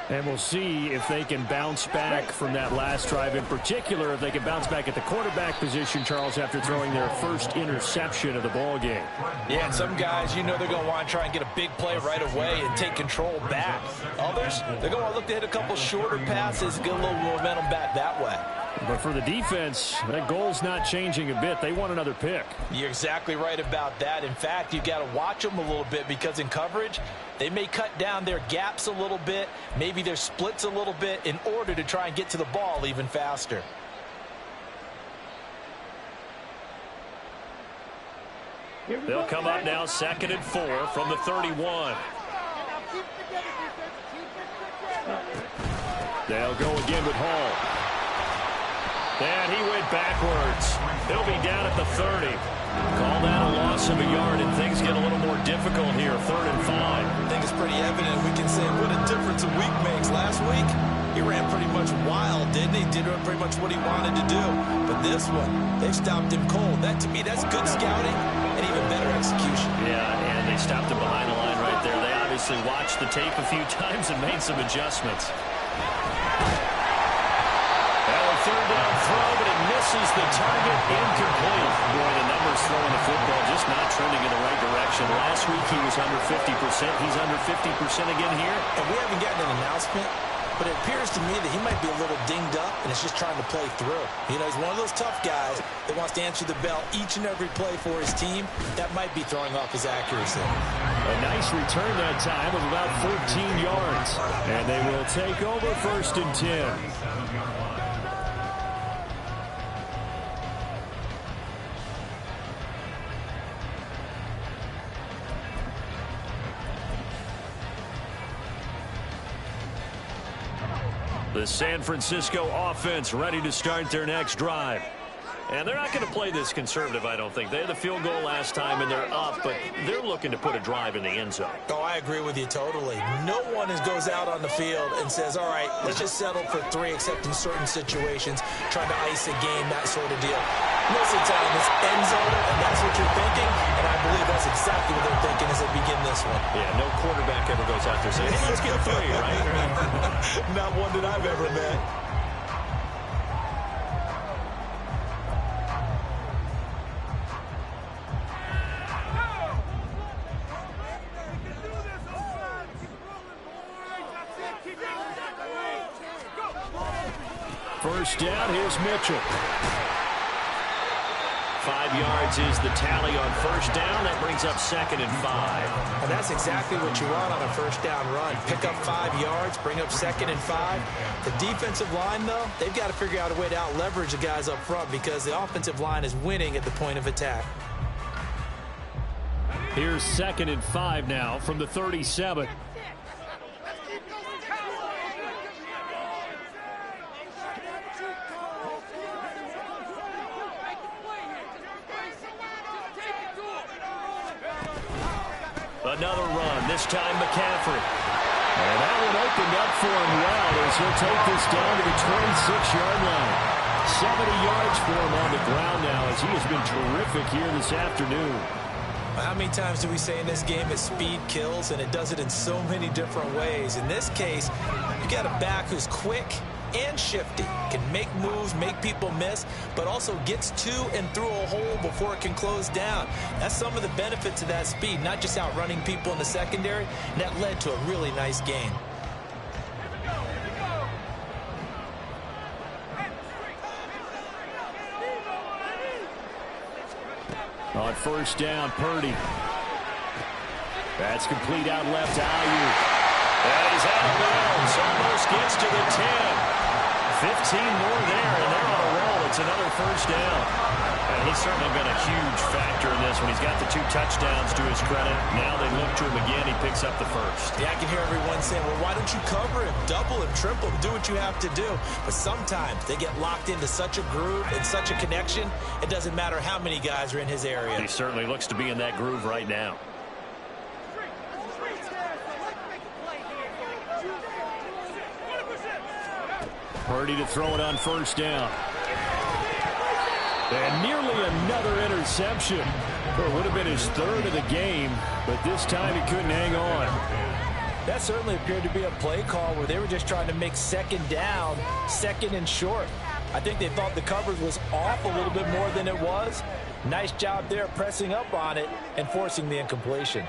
S2: And we'll see if they can bounce back from that last drive. In particular, if they can bounce back at the quarterback position, Charles, after throwing their first interception of the ball game.
S1: Yeah, and some guys, you know they're going to want to try and get a big play right away and take control back. Others, they're going to want to look to hit a couple shorter passes, get a little momentum back that way.
S2: But for the defense, that goal's not changing a bit. They want another pick.
S1: You're exactly right about that. In fact, you've got to watch them a little bit because in coverage, they may cut down their gaps a little bit, maybe their splits a little bit in order to try and get to the ball even faster.
S3: They'll come up now 2nd and 4 from the 31.
S2: They'll go again with Hall.
S3: And he went backwards. He'll be down at the 30. Call that a loss of a yard, and things get a little more difficult here. 3rd and 5.
S1: I think it's pretty evident. We can say what a difference a week makes. Last week, he ran pretty much wild, didn't he? Did pretty much what he wanted to do. But this one, they've stopped him cold. That, to me, that's good scouting and even better execution.
S3: Yeah, and they stopped him behind the line right there. They obviously watched the tape a few times and made some adjustments. third down throw, but it misses the target. Incomplete. Boy, the numbers throwing the football just not trending in the right direction. Last week he was under 50%. He's under 50% again here.
S1: And we haven't gotten an announcement, but it appears to me that he might be a little dinged up and is just trying to play through. You know, he's one of those tough guys that wants to answer the bell each and every play for his team. That might be throwing off his accuracy.
S2: A nice return that time of about 14 yards. And they will take over 1st and 10.
S3: The San Francisco offense ready to start their next drive. And they're not going to play this conservative, I don't think. They had the field goal last time, and they're up, but they're looking to put a drive in the end zone.
S1: Oh, I agree with you totally. No one goes out on the field and says, all right, let's just settle for 3, except in certain situations, trying to ice a game, that sort of deal. Most of the time, it's end zone, and that's what you're thinking, and I believe that's exactly what they're thinking as they begin this one.
S3: Yeah, no quarterback ever goes out there saying, hey, let's get 3, right?
S1: Not one that I've ever met.
S2: First down, here's Mitchell.
S3: 5 yards is the tally on first down. That brings up 2nd and 5.
S1: And that's exactly what you want on a first down run. Pick up 5 yards, bring up 2nd and 5. The defensive line, though, they've got to figure out a way to out-leverage the guys up front because the offensive line is winning at the point of attack.
S2: Here's 2nd and 5 now from the 37.
S3: Another run, this time McCaffrey.
S2: And that one opened up for him well as he'll take this down to the 26-yard line. 70 yards for him on the ground now as he has been terrific here this afternoon.
S1: How many times do we say in this game that speed kills, and it does it in so many different ways? In this case, you got a back who's quick and shifty, can make moves, make people miss, but also gets to and through a hole before it can close down. That's some of the benefits of that speed, not just outrunning people in the secondary, and that led to a really nice gain.
S2: On first down, Purdy. That's complete out left to Ayuk.
S3: And he's out of bounds. Almost gets to the 10. 15 more there, and they're on a roll. It's another first down. And he's certainly been a huge factor in this one. He's got the 2 touchdowns to his credit. Now they look to him again. He picks up the first.
S1: Yeah, I can hear everyone saying, well, why don't you cover him, double him, triple him, do what you have to do. But sometimes they get locked into such a groove and such a connection, it doesn't matter how many guys are in his area.
S3: He certainly looks to be in that groove right now.
S2: Purdy to throw it on first down. And nearly another interception. It would have been his 3rd of the game, but this time he couldn't hang on.
S1: That certainly appeared to be a play call where they were just trying to make 2nd down, 2nd and short. I think they thought the coverage was off a little bit more than it was. Nice job there pressing up on it and forcing the incompletion.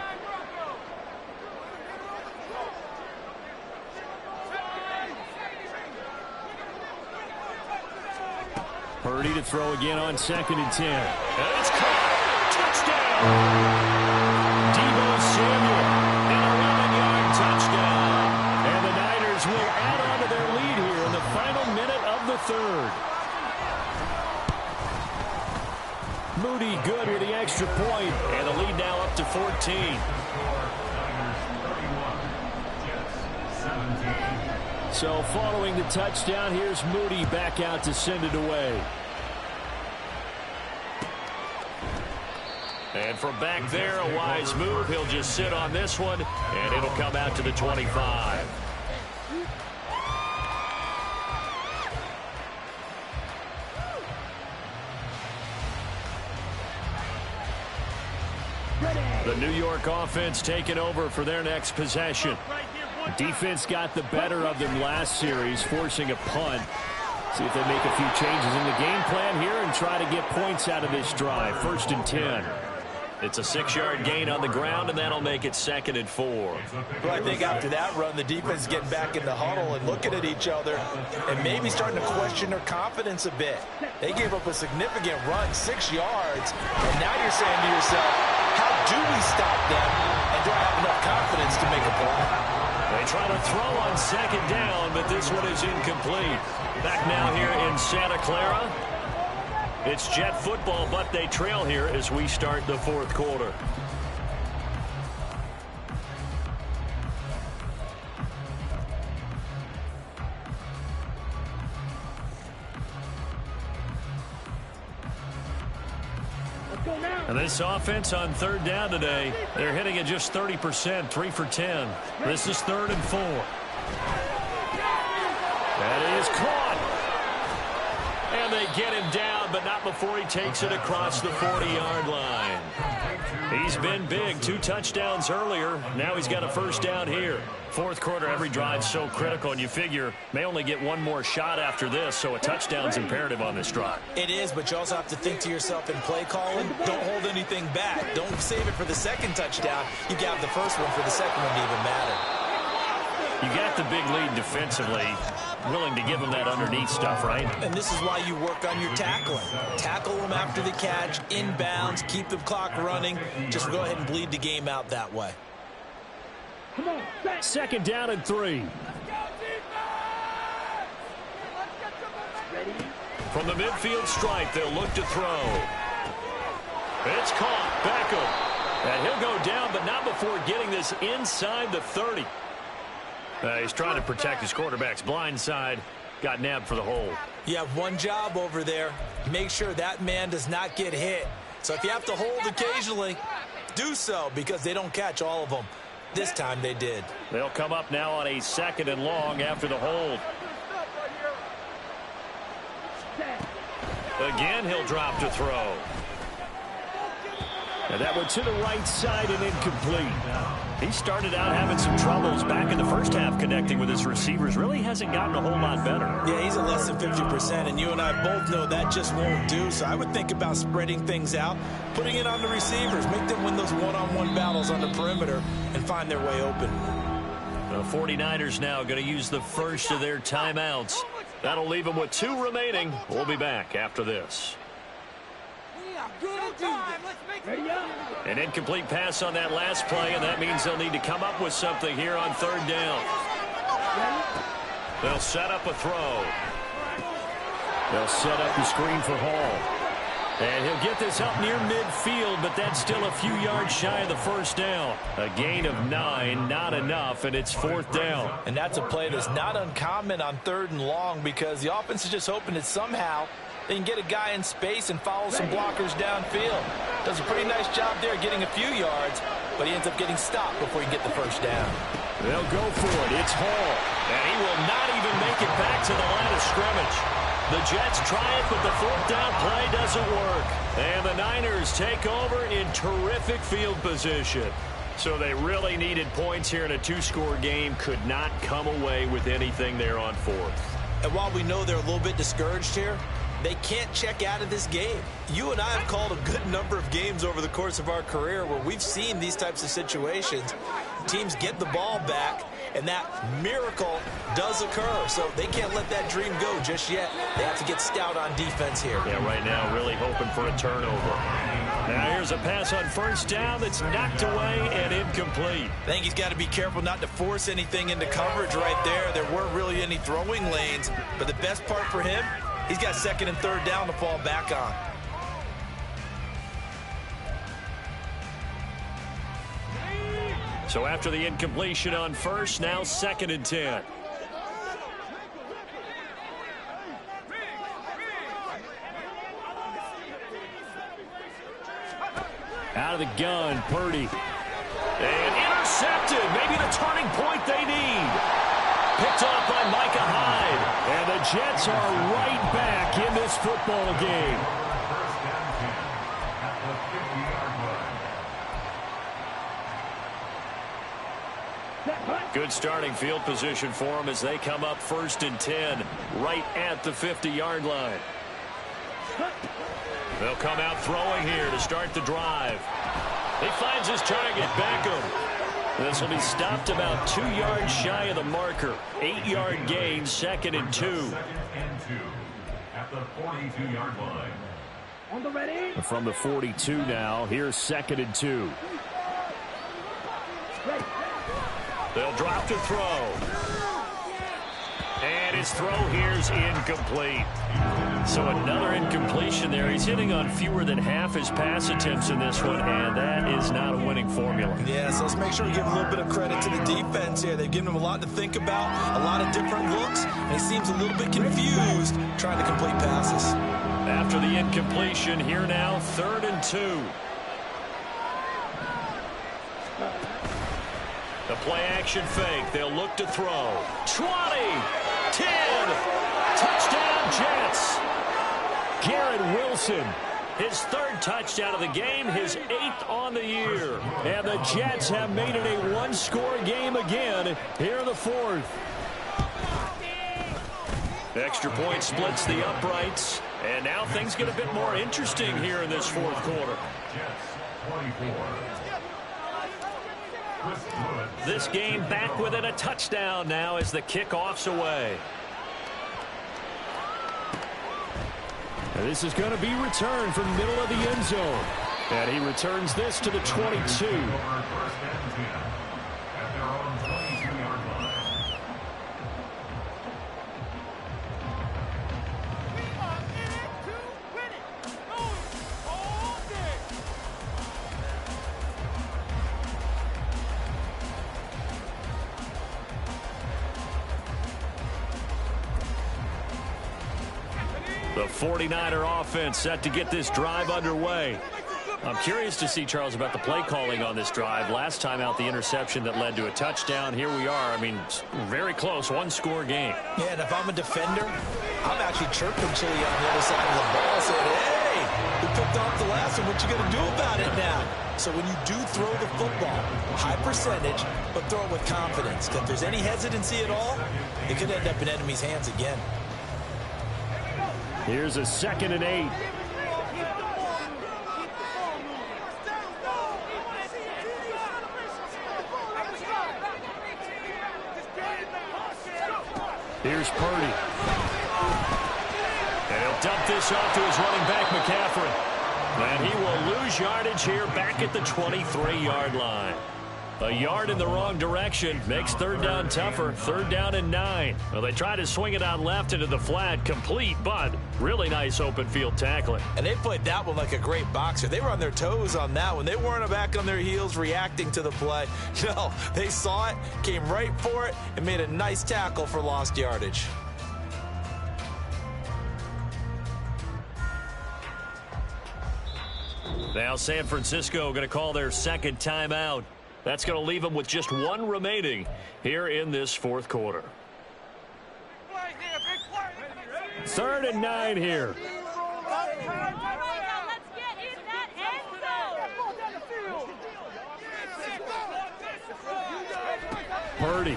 S2: Purdy to throw again on 2nd and 10.
S3: And it's caught. Touchdown. Deebo Samuel. An 11-yard touchdown.
S2: And the Niners will add on to their lead here in the final minute of the 3rd. Moody good with the extra point.
S3: And the lead now up to 14.
S2: So following the touchdown, here's Moody back out to send it away.
S3: And from back there, a wise move. He'll just sit on this one, and it'll come out to the 25. The New York offense taking over for their next possession.
S2: Defense got the better of them last series, forcing a punt. See if they make a few changes in the game plan here and try to get points out of this drive. 1st and 10.
S3: It's a 6-yard gain on the ground, and that'll make it 2nd and 4.
S1: Well, I think after that run, the defense is getting back in the huddle and looking at each other and maybe starting to question their confidence a bit. They gave up a significant run, 6 yards, and now you're saying to yourself, how do we stop them, and do I have enough confidence to make a play?
S3: They try to throw on 2nd down, but this one is incomplete. Back now here in Santa Clara. It's Jet football, but they trail here as we start the 4th quarter. And this offense on 3rd down today, they're hitting at just 30%, 3 for 10. This is 3rd and 4. That is caught. And they get him down, but not before he takes it across the 40-yard line. He's been big. 2 touchdowns earlier. Now he's got a 1st down here. 4th quarter, every drive's so critical, and you figure may only get one more shot after this, so a touchdown's imperative on this drive.
S1: It is, but you also have to think to yourself in play calling, don't hold anything back. Don't save it for the 2nd touchdown. You got the 1st one for the 2nd one to even matter.
S3: You got the big lead defensively, willing to give them that underneath stuff, right?
S1: And this is why you work on your tackling. Tackle them after the catch, inbounds, keep the clock running. Just go ahead and bleed the game out that way.
S2: 2nd down and 3.
S3: From the midfield stripe, they'll look to throw. It's caught. Beckham. And he'll go down, but not before getting this inside the 30. He's trying to protect his quarterback's blind side. Got nabbed for the hold.
S1: You have one job over there. Make sure that man does not get hit. So if you have to hold occasionally, do so, because they don't catch all of them. This time they did.
S3: They'll come up now on a 2nd and long after the hold. Again, he'll drop to throw.
S2: And that one to the right side and incomplete. He started out having some troubles back in the 1st half connecting with his receivers. Really hasn't gotten a whole lot better.
S1: Yeah, he's at less than 50%, and you and I both know that just won't do. So I would think about spreading things out, putting it on the receivers, make them win those one-on-one battles on the perimeter, and find their way open.
S3: The 49ers now going to use the 1st of their timeouts. That'll leave them with 2 remaining. We'll be back after this. An incomplete pass on that last play, and that means they'll need to come up with something here on 3rd down. They'll set up a throw.
S2: They'll set up the screen for Hall.
S3: And he'll get this up near midfield, but that's still a few yards shy of the 1st down. A gain of 9, not enough, and it's 4th down.
S1: And that's a play that's not uncommon on 3rd and long, because the offense is just hoping that somehow they can get a guy in space and follow some blockers downfield. Does a pretty nice job there getting a few yards, but he ends up getting stopped before he can get the 1st down.
S2: They'll go for it. It's Hall.
S3: And he will not even make it back to the line of scrimmage. The Jets try it, but the 4th down play doesn't work. And the Niners take over in terrific field position. So they really needed points here in a 2-score game. Could not come away with anything there on 4th.
S1: And while we know they're a little bit discouraged here, they can't check out of this game. You and I have called a good number of games over the course of our career where we've seen these types of situations. Teams get the ball back, and that miracle does occur. So they can't let that dream go just yet. They have to get stout on defense here.
S3: Yeah, right now really hoping for a turnover. Now here's a pass on 1st down that's knocked away and incomplete.
S1: I think he's got to be careful not to force anything into coverage right there. There weren't really any throwing lanes, but the best part for him, he's got 2nd and 3rd down to fall back on.
S3: So after the incompletion on 1st, now 2nd and 10.
S2: Out of the gun, Purdy.
S3: And intercepted. Maybe the turning point they need. Picked off by Micah Hyde.
S2: And the Jets are right back in this football game.
S3: Good starting field position for them as they come up 1st and 10 right at the 50-yard line. They'll come out throwing here to start the drive. He finds his target, Beckham. This will be stopped about 2 yards shy of the marker. 8-yard gain, 2nd and 2.
S5: 2nd and 2 at the 42-yard line.
S4: On the ready.
S2: From the 42 now, here's 2nd and 2.
S3: They'll drop to throw. And his throw here's incomplete. So another incompletion there. He's hitting on fewer than half his pass attempts in this one, and that is not a winning formula.
S1: Yeah, so let's make sure we give a little bit of credit to the defense here. They've given him a lot to think about, a lot of different looks, and he seems a little bit confused trying to complete passes.
S3: After the incompletion, here now, 3rd and 2. The play-action fake. They'll look to throw. 20, 10, touchdown Jets.
S2: Garrett Wilson.
S3: His 3rd touchdown of the game, his 8th on the year.
S2: And the Jets have made it a one-score game again here in the 4th.
S3: Extra point splits the uprights. And now things get a bit more interesting here in this 4th quarter.
S5: Jets 24.
S3: This game back within a touchdown now as the kickoff's away.
S2: And this is going to be returned from middle of the end zone. And he returns this to the 22.
S5: At their own 22-yard line.
S3: The 49er offense set to get this drive underway. I'm curious to see, Charles, about the play calling on this drive. Last time out, the interception that led to a touchdown. Here we are. I mean, very close, one-score game.
S1: Yeah, and if I'm a defender, I'm actually chirping Chili on the other side of the ball, saying, hey, we picked off the last one. What you going to do about it now? So when you do throw the football, high percentage, but throw it with confidence. If there's any hesitancy at all, it could end up in enemy's hands again.
S2: Here's a 2nd and 8. Here's Purdy.
S3: And he'll dump this off to his running back, McCaffrey. And he will lose yardage here back at the 23-yard line. A yard in the wrong direction makes 3rd down tougher. 3rd down and 9. Well, they try to swing it out left into the flat, complete, but really nice open field tackling.
S1: And they played that one like a great boxer. They were on their toes on that one. They weren't back on their heels reacting to the play. No, they saw it, came right for it, and made a nice tackle for lost yardage.
S3: Now San Francisco going to call their 2nd timeout. That's going to leave them with just 1 remaining here in this 4th quarter.
S2: 3rd and 9 here. Purdy.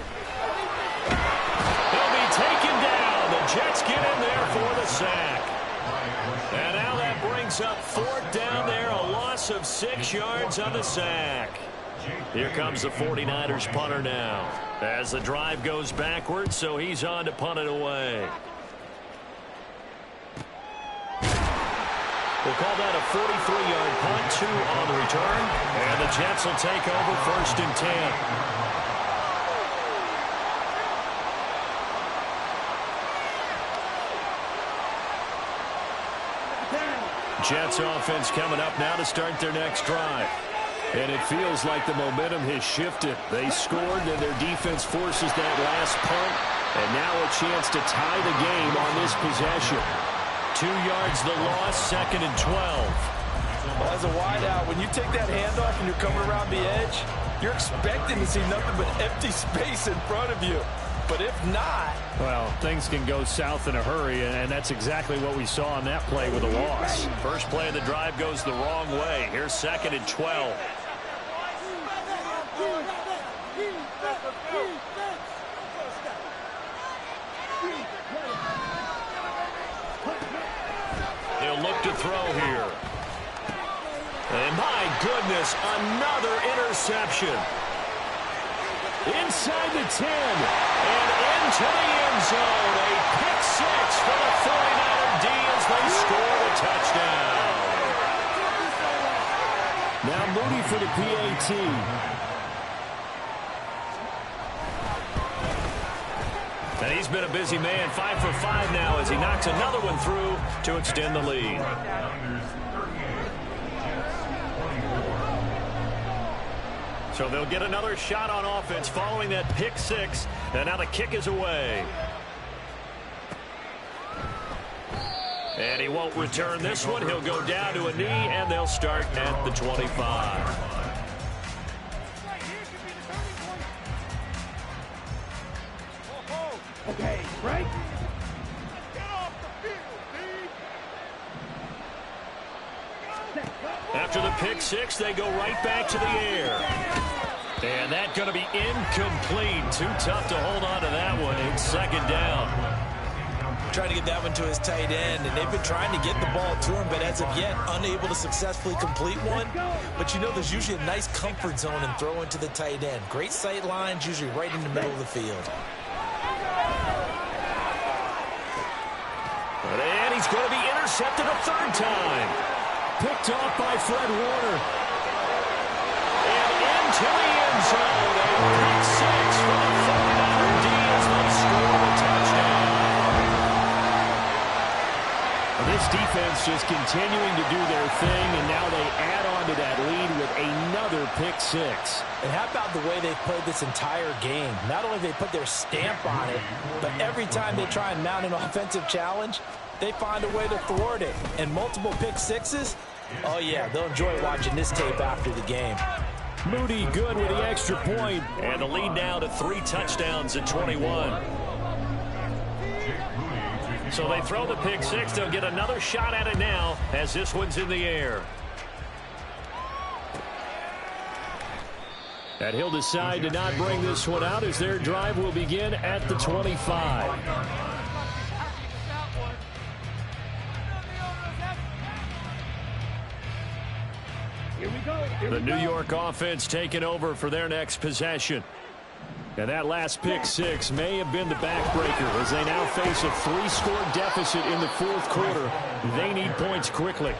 S3: He'll be taken down. The Jets get in there for the sack. And now that brings up 4th down there, a loss of 6 yards on the sack. Here comes the 49ers punter now as the drive goes backwards, so he's on to punt it away. We'll call that a 43-yard punt, 2 on the return, and the Jets will take over 1st and 10. Jets offense coming up now to start their next drive. And it feels like the momentum has shifted. They scored, and their defense forces that last punt. And now a chance to tie the game on this possession. 2 yards the loss, 2nd and 12.
S1: Well, as a wideout, when you take that handoff and you're coming around the edge, you're expecting to see nothing but empty space in front of you. But if not...
S2: well, things can go south in a hurry, and that's exactly what we saw on that play with a loss.
S3: First play of the drive goes the wrong way. Here's 2nd and 12. He'll look to throw here. And my goodness, another interception. Inside the 10 and into the end zone. A pick six for the 49er D as they score the touchdown.
S2: Now Moody for the PAT.
S3: And he's been a busy man, 5 for 5 now as he knocks another one through to extend the lead. So they'll get another shot on offense following that pick six. And now the kick is away. And he won't return this one. He'll go down to a knee, and they'll start at the 25.
S4: Okay, right? Get off the field,
S3: After the pick six, they go right back to the air. And that's going to be incomplete. Too tough to hold on to that one. It's second down.
S1: Trying to get that one to his tight end, and they've been trying to get the ball to him, but as of yet, unable to successfully complete one. But you know, there's usually a nice comfort zone in throwing to the tight end. Great sight lines, usually right in the middle of the field.
S3: And he's going to be intercepted a third time.
S2: Picked off by Fred Warner.
S3: And into the end zone. A pick six for the 49er D as they score the touchdown.
S2: This defense just continuing to do their thing, and now they add on to that lead with another pick six.
S1: And how about the way they've played this entire game? Not only have they put their stamp on it, but every time they try and mount an offensive challenge, they find a way to thwart it. And multiple pick sixes, oh yeah, they'll enjoy watching this tape after the game.
S2: Moody good with the extra point.
S3: And the lead now to 3 touchdowns at 21. So they throw the pick six. They'll get another shot at it now as this one's in the air.
S2: And he'll decide to not bring this one out as their drive will begin at the 25.
S4: Here we go.
S3: The New York offense taking over for their next possession.
S2: And that last pick six may have been the backbreaker as they now face a 3-score deficit in the fourth quarter. They need points quickly.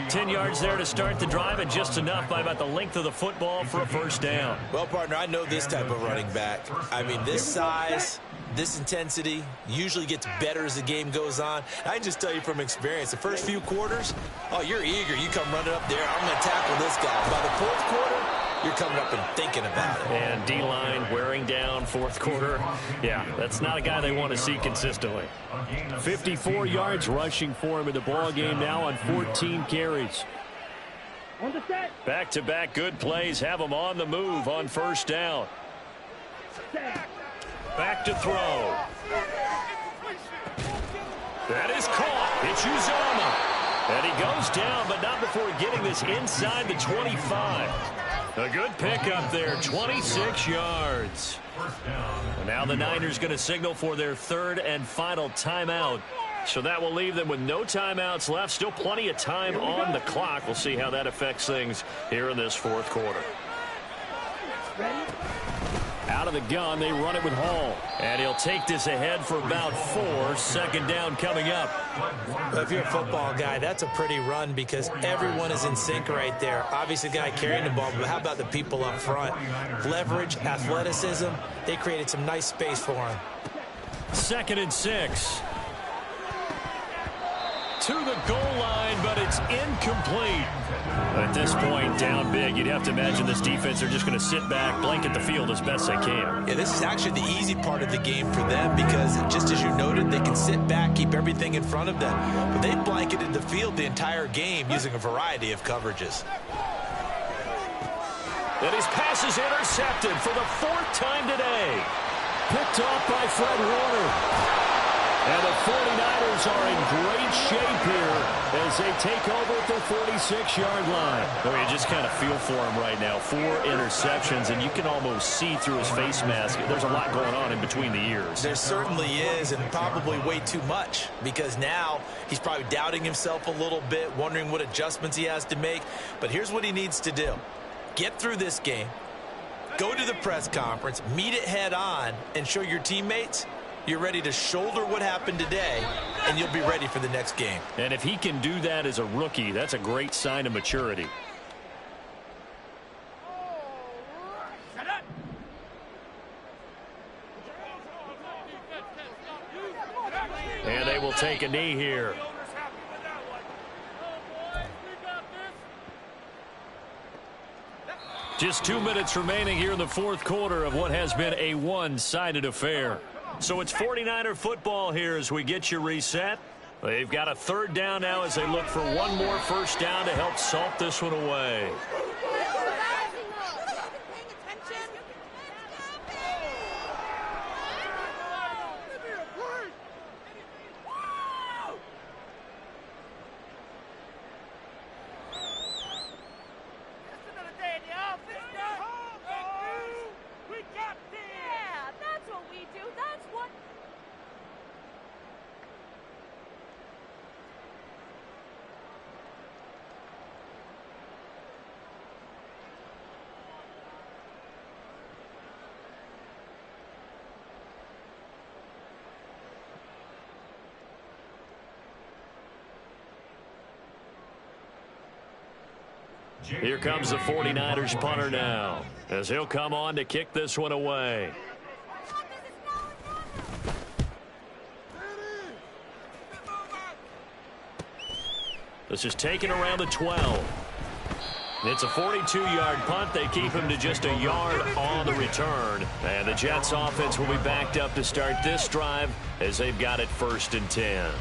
S3: 10 yards there to start the drive, and just enough by about the length of the football for a first down.
S1: Well, partner, I know this type of running back. I mean, this size, this intensity usually gets better as the game goes on. I can just tell you from experience, the first few quarters, oh, you're eager. You come running up there, I'm going to tackle this guy. By the fourth quarter, you're coming up and thinking about it.
S3: And D-line wearing down fourth quarter. Yeah, that's not a guy they want to see consistently.
S2: 54 yards rushing for him in the ball game now on 14 carries.
S3: Back-to-back good plays have him on the move on first down. Back to throw. That is caught. It's Uzomah. And he goes down, but not before getting this inside the 25. A good pickup there, 26 yards. And now the Niners going to signal for their third and final timeout. So that will leave them with no timeouts left. Still plenty of time on the clock. We'll see how that affects things here in this fourth quarter.
S2: Out of the gun, they run it with Hall.
S3: And he'll take this ahead for about 4. Second down coming up.
S1: Well, if you're a football guy, that's a pretty run because everyone is in sync right there. Obviously, the guy carrying the ball, but how about the people up front? Leverage, athleticism, they created some nice space for him.
S3: 2nd and 6. To the goal line, but it's incomplete. At this point, down big, you'd have to imagine this defense are just going to sit back, blanket the field as best they can.
S1: Yeah, this is actually the easy part of the game for them because, just as you noted, they can sit back, keep everything in front of them. But they blanketed the field the entire game using a variety of coverages.
S3: And his pass is intercepted for the 4th time today.
S2: Picked off by Fred Warner. And the 49ers are in great shape here as they take over at their 46-yard line.
S3: I mean, you just kind of feel for him right now. 4 interceptions, and you can almost see through his face mask. There's a lot going on in between the ears.
S1: There certainly is, and probably way too much, because now he's probably doubting himself a little bit, wondering what adjustments he has to make. But here's what he needs to do. Get through this game, go to the press conference, meet it head on, and show your teammates you're ready to shoulder what happened today, and you'll be ready for the next game.
S3: And if he can do that as a rookie, that's a great sign of maturity. And they will take a knee here. Just 2 minutes remaining here in the fourth quarter of what has been a one-sided affair. So it's 49er football here as we get you reset. They've got a third down now as they look for one more first down to help salt this one away. Here comes the 49ers punter now, as he'll come on to kick this one away. This is taken around the 12. It's a 42-yard punt. They keep him to just a yard on the return. And the Jets offense will be backed up to start this drive as they've got it 1st and 10.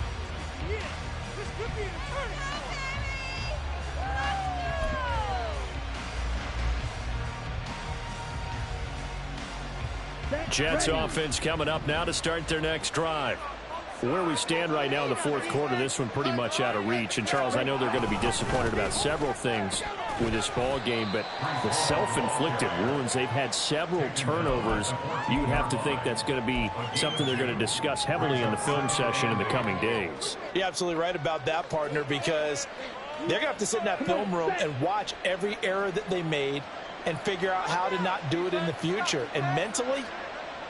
S3: Jets offense coming up now to start their next drive.
S2: Where we stand right now in the fourth quarter, this one pretty much out of reach. And, Charles, I know they're going to be disappointed about several things with this ball game, but the self-inflicted wounds, they've had several turnovers. You have to think that's going to be something they're going to discuss heavily in the film session in the coming days.
S1: You're absolutely right about that, partner, because they're going to have to sit in that film room and watch every error that they made and figure out how to not do it in the future. And mentally,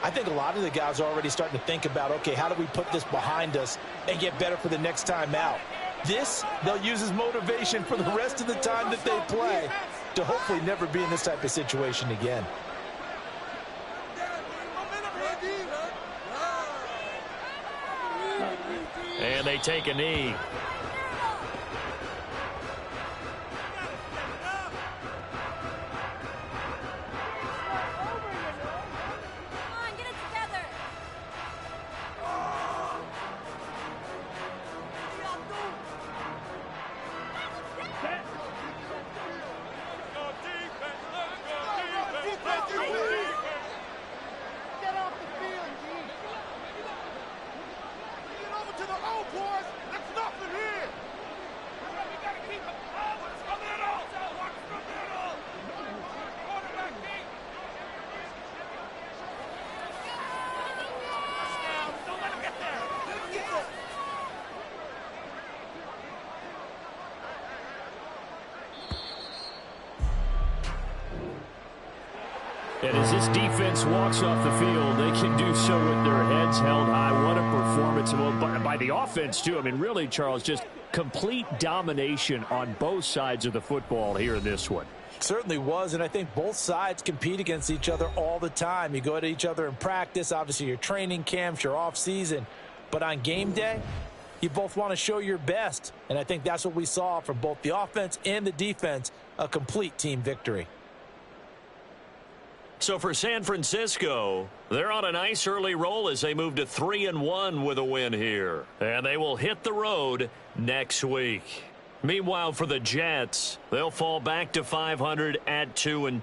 S1: I think a lot of the guys are already starting to think about, okay, how do we put this behind us and get better for the next time out? This, they'll use as motivation for the rest of the time that they play to hopefully never be in this type of situation again.
S3: And they take a knee.
S2: And as this defense walks off the field, they can do so with their heads held high. What a performance by the offense, too. I mean, really, Charles, just complete domination on both sides of the football here in this one.
S1: Certainly was, and I think both sides compete against each other all the time. You go at each other in practice, obviously your training camps, your off-season. But on game day, you both want to show your best. And I think that's what we saw from both the offense and the defense, a complete team victory.
S3: So for San Francisco, they're on a nice early roll as they move to 3-1 with a win here. And they will hit the road next week. Meanwhile, for the Jets, they'll fall back to 500 at 2-2.